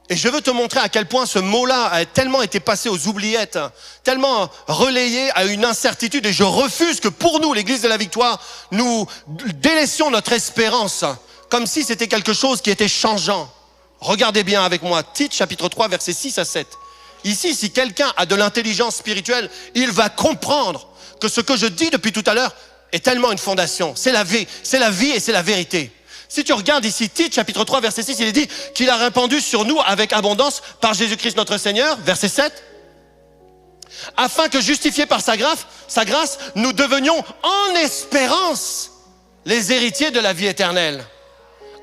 C: Et je veux te montrer à quel point ce mot-là a tellement été passé aux oubliettes, tellement relayé à une incertitude. Et je refuse que pour nous, l'Église de la Victoire, nous délaissions notre espérance comme si c'était quelque chose qui était changeant. Regardez bien avec moi, Tite chapitre 3, versets 6 à 7. Ici, si quelqu'un a de l'intelligence spirituelle, il va comprendre que ce que je dis depuis tout à l'heure est tellement une fondation. C'est la vie et c'est la vérité. Si tu regardes ici, Tite, chapitre 3, verset 6, il est dit qu'il a répandu sur nous avec abondance par Jésus-Christ notre Seigneur, verset 7, afin que justifiés par sa grâce, nous devenions en espérance les héritiers de la vie éternelle.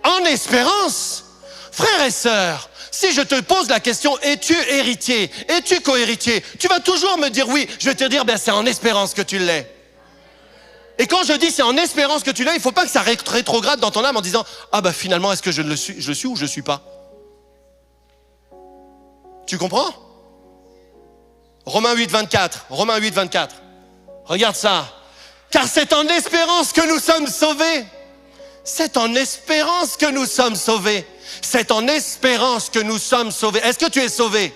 C: En espérance, frères et sœurs, si je te pose la question, es-tu héritier, es-tu co-héritier, tu vas toujours me dire oui, je vais te dire, c'est en espérance que tu l'es. Et quand je dis c'est en espérance que tu l'as, il ne faut pas que ça rétrograde dans ton âme en disant « Ah ben finalement, est-ce que je le suis ou je ne le suis pas ?» Tu comprends? Romains 8, 24. Romains 8, 24. Regarde ça. Car c'est en espérance que nous sommes sauvés. C'est en espérance que nous sommes sauvés. C'est en espérance que nous sommes sauvés. Est-ce que tu es sauvé?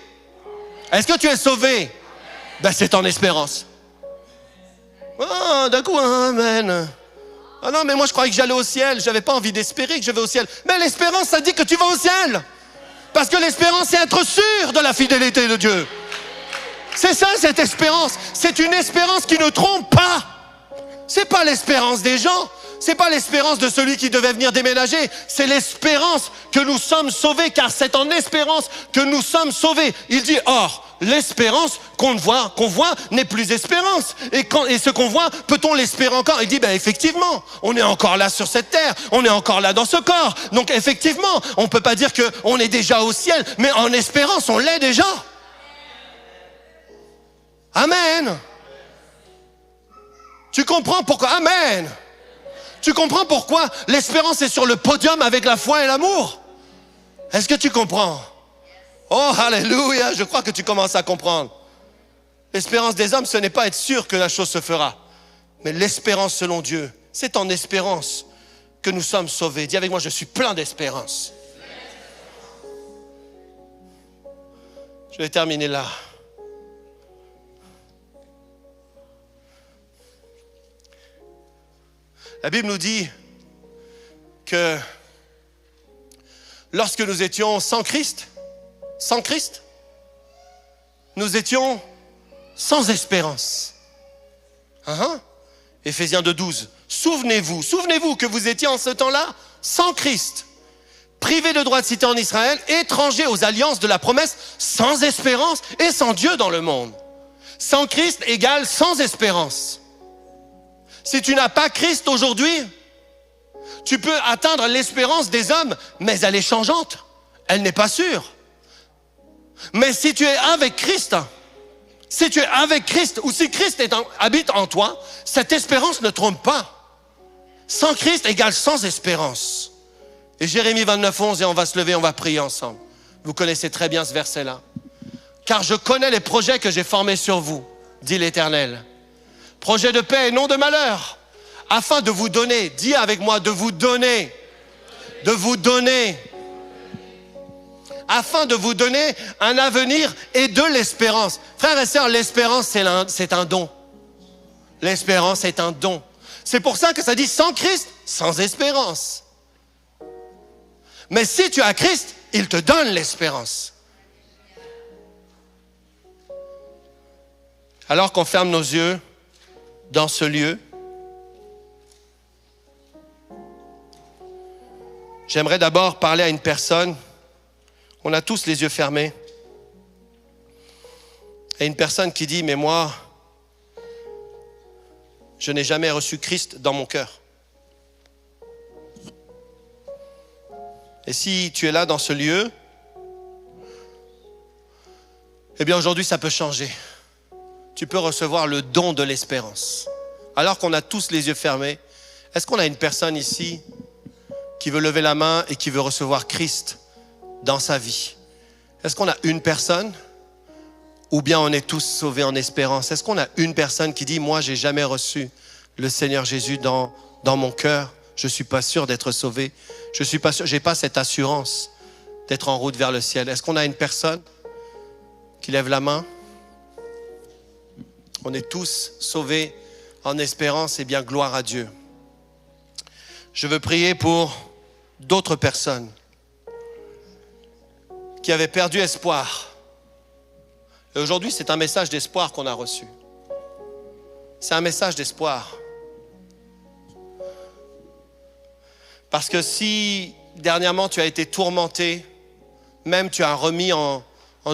C: Est-ce que tu es sauvé? Ben c'est en espérance. Ah, d'un coup, amen. Ah non, mais moi je croyais que j'allais au ciel. J'avais pas envie d'espérer que je vais au ciel. Mais l'espérance, ça dit que tu vas au ciel. Parce que l'espérance, c'est être sûr de la fidélité de Dieu. C'est ça, cette espérance. C'est une espérance qui ne trompe pas. C'est pas l'espérance des gens. C'est pas l'espérance de celui qui devait venir déménager. C'est l'espérance que nous sommes sauvés, car c'est en espérance que nous sommes sauvés. Il dit, or, l'espérance qu'on voit n'est plus espérance. Et ce qu'on voit, peut-on l'espérer encore? Il dit, ben effectivement, on est encore là sur cette terre, on est encore là dans ce corps. Donc effectivement, on ne peut pas dire qu'on est déjà au ciel, mais en espérance, on l'est déjà. Amen. Tu comprends pourquoi? Amen. Tu comprends pourquoi l'espérance est sur le podium avec la foi et l'amour? Est-ce que tu comprends? Oh, alléluia, je crois que tu commences à comprendre. L'espérance des hommes, ce n'est pas être sûr que la chose se fera. Mais l'espérance selon Dieu, c'est en espérance que nous sommes sauvés. Dis avec moi, je suis plein d'espérance. Je vais terminer là. La Bible nous dit que lorsque nous étions sans Christ, nous étions sans espérance. Éphésiens 2:12. Souvenez-vous que vous étiez en ce temps-là sans Christ, privés de droit de cité en Israël, étrangers aux alliances de la promesse, sans espérance et sans Dieu dans le monde. Sans Christ égale sans espérance. Si tu n'as pas Christ aujourd'hui, tu peux atteindre l'espérance des hommes, mais elle est changeante. Elle n'est pas sûre. Mais si tu es avec Christ, ou si Christ habite en toi, cette espérance ne trompe pas. Sans Christ égale sans espérance. Et Jérémie 29:11, et on va se lever, on va prier ensemble. Vous connaissez très bien ce verset-là. Car je connais les projets que j'ai formés sur vous, dit l'Éternel. Projet de paix et non de malheur, afin de vous donner, dis avec moi, de vous donner, afin de vous donner un avenir et de l'espérance. Frères et sœurs, l'espérance, c'est un don. L'espérance est un don. C'est pour ça que ça dit sans Christ, sans espérance. Mais si tu as Christ, il te donne l'espérance. Alors qu'on ferme nos yeux dans ce lieu, j'aimerais d'abord parler à une personne. On a tous les yeux fermés. Et une personne qui dit, mais moi, je n'ai jamais reçu Christ dans mon cœur. Et si tu es là dans ce lieu, eh bien aujourd'hui ça peut changer. Tu peux recevoir le don de l'espérance. Alors qu'on a tous les yeux fermés, est-ce qu'on a une personne ici qui veut lever la main et qui veut recevoir Christ dans sa vie? Est-ce qu'on a une personne? Ou bien on est tous sauvés en espérance? Est-ce qu'on a une personne qui dit, moi j'ai jamais reçu le Seigneur Jésus dans mon cœur, je suis pas sûr d'être sauvé, je suis pas sûr, j'ai pas cette assurance d'être en route vers le ciel? Est-ce qu'on a une personne qui lève la main? On est tous sauvés en espérance, et bien gloire à Dieu. Je veux prier pour d'autres personnes qui avaient perdu espoir. Et aujourd'hui, c'est un message d'espoir qu'on a reçu. C'est un message d'espoir. Parce que si dernièrement tu as été tourmenté, même tu as remis en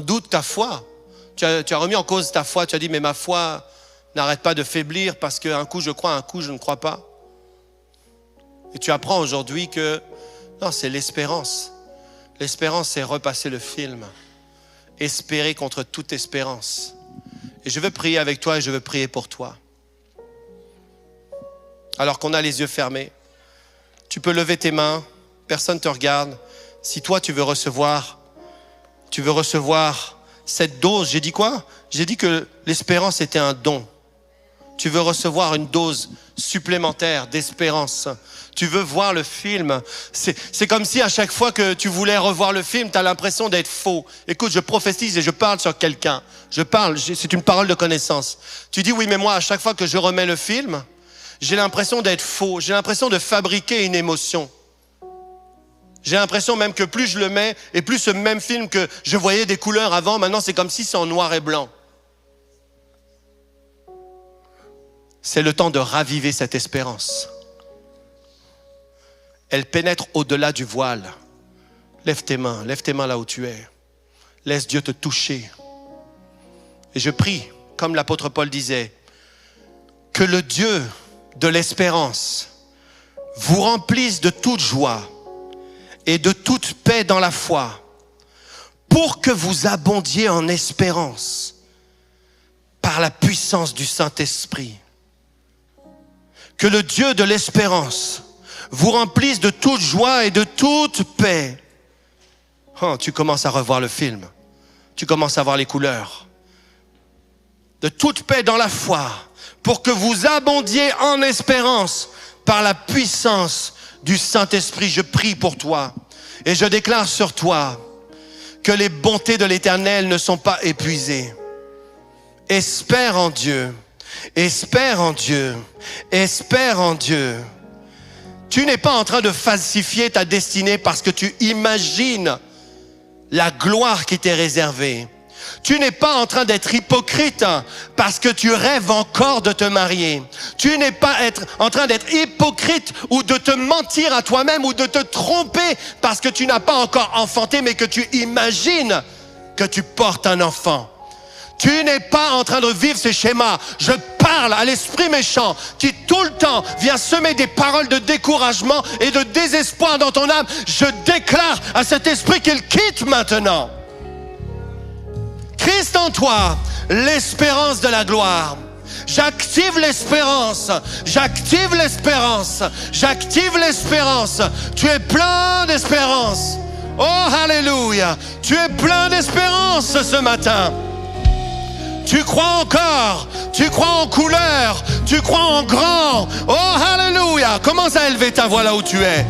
C: doute ta foi, tu as remis en cause ta foi, tu as dit mais ma foi n'arrête pas de faiblir parce qu'un coup je crois, un coup je ne crois pas. Et tu apprends aujourd'hui que non, c'est l'espérance. L'espérance, c'est repasser le film. Espérer contre toute espérance. Et je veux prier avec toi et je veux prier pour toi. alors qu'on a les yeux fermés. Tu peux lever tes mains, personne ne te regarde. Si toi tu veux recevoir cette dose, j'ai dit quoi? J'ai dit que l'espérance était un don. Tu veux recevoir une dose supplémentaire d'espérance. Tu veux voir le film. C'est comme si à chaque fois que tu voulais revoir le film, tu as l'impression d'être faux. Écoute, je prophétise et je parle sur quelqu'un. C'est une parole de connaissance. Tu dis, oui, mais moi, à chaque fois que je remets le film, j'ai l'impression d'être faux. J'ai l'impression de fabriquer une émotion. J'ai l'impression même que plus je le mets, et plus ce même film que je voyais des couleurs avant, maintenant c'est comme si c'est en noir et blanc. C'est le temps de raviver cette espérance. Elle pénètre au-delà du voile. Lève tes mains là où tu es. Laisse Dieu te toucher. Et je prie, comme l'apôtre Paul disait, que le Dieu de l'espérance vous remplisse de toute joie et de toute paix dans la foi, pour que vous abondiez en espérance par la puissance du Saint-Esprit. Que le Dieu de l'espérance vous remplisse de toute joie et de toute paix. Oh, tu commences à revoir le film. Tu commences à voir les couleurs. De toute paix dans la foi, pour que vous abondiez en espérance par la puissance du Saint-Esprit. Je prie pour toi et je déclare sur toi que les bontés de l'Éternel ne sont pas épuisées. Espère en Dieu, espère en Dieu, espère en Dieu. Tu n'es pas en train de falsifier ta destinée parce que tu imagines la gloire qui t'est réservée. Tu n'es pas en train d'être hypocrite parce que tu rêves encore de te marier. Tu n'es pas en train d'être hypocrite ou de te mentir à toi-même ou de te tromper parce que tu n'as pas encore enfanté mais que tu imagines que tu portes un enfant. Tu n'es pas en train de vivre ces schémas. Je parle à l'esprit méchant qui tout le temps vient semer des paroles de découragement et de désespoir dans ton âme. Je déclare à cet esprit qu'il quitte maintenant. Christ en toi, l'espérance de la gloire. J'active l'espérance, j'active l'espérance, j'active l'espérance. Tu es plein d'espérance. Oh, alléluia. Tu es plein d'espérance ce matin. Tu crois encore, tu crois en couleur, tu crois en grand. Oh, alléluia. Commence à élever ta voix là où tu es.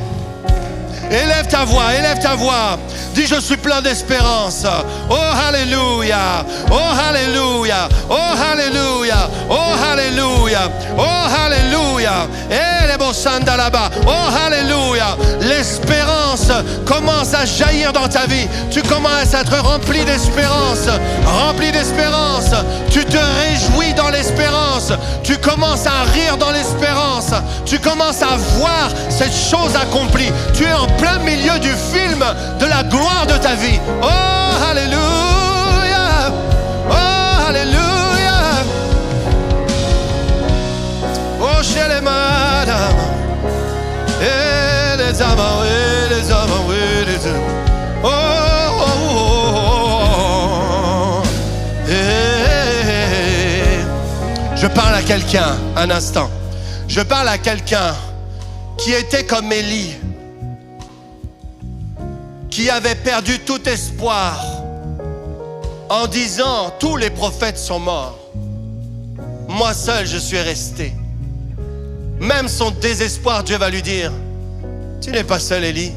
C: Élève ta voix, élève ta voix. Dis, je suis plein d'espérance. Oh, alléluia. Oh, alléluia. Oh, alléluia. Oh, alléluia. Oh, alléluia. Et les bossanda là-bas. Oh, alléluia. L'espérance commence à jaillir dans ta vie. Tu commences à être rempli d'espérance. Rempli d'espérance. Tu te réjouis dans l'espérance. Tu commences à rire dans l'espérance. Tu commences à voir cette chose accomplie. Tu es en plein milieu du film de la gloire de ta vie. Oh, alléluia. Oh, alléluia. Oh, chez les madames. Et les amants, et les amants, et les amants. Oh, oh, oh, oh. Je parle à quelqu'un, un instant. Je parle à quelqu'un qui était comme Élie, qui avait perdu tout espoir en disant tous les prophètes sont morts. Moi seul je suis resté. Même son désespoir, Dieu va lui dire, tu n'es pas seul Élie.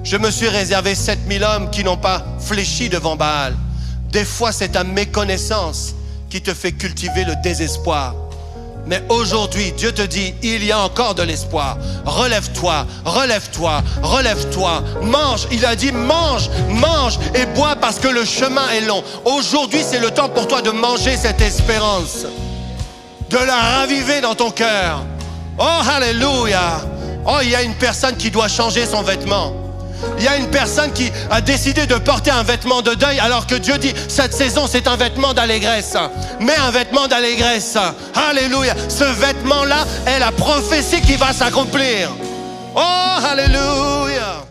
C: Je me suis réservé 7000 hommes qui n'ont pas fléchi devant Baal. Des fois c'est ta méconnaissance qui te fait cultiver le désespoir. Mais aujourd'hui, Dieu te dit, il y a encore de l'espoir. Relève-toi, relève-toi, relève-toi. Mange, il a dit, mange, mange et bois parce que le chemin est long. Aujourd'hui, c'est le temps pour toi de manger cette espérance, de la raviver dans ton cœur. Oh, alléluia. Oh, il y a une personne qui doit changer son vêtement. Il y a une personne qui a décidé de porter un vêtement de deuil alors que Dieu dit cette saison c'est un vêtement d'allégresse. Mets un vêtement d'allégresse. Alléluia. Ce vêtement-là est la prophétie qui va s'accomplir. Oh, alléluia.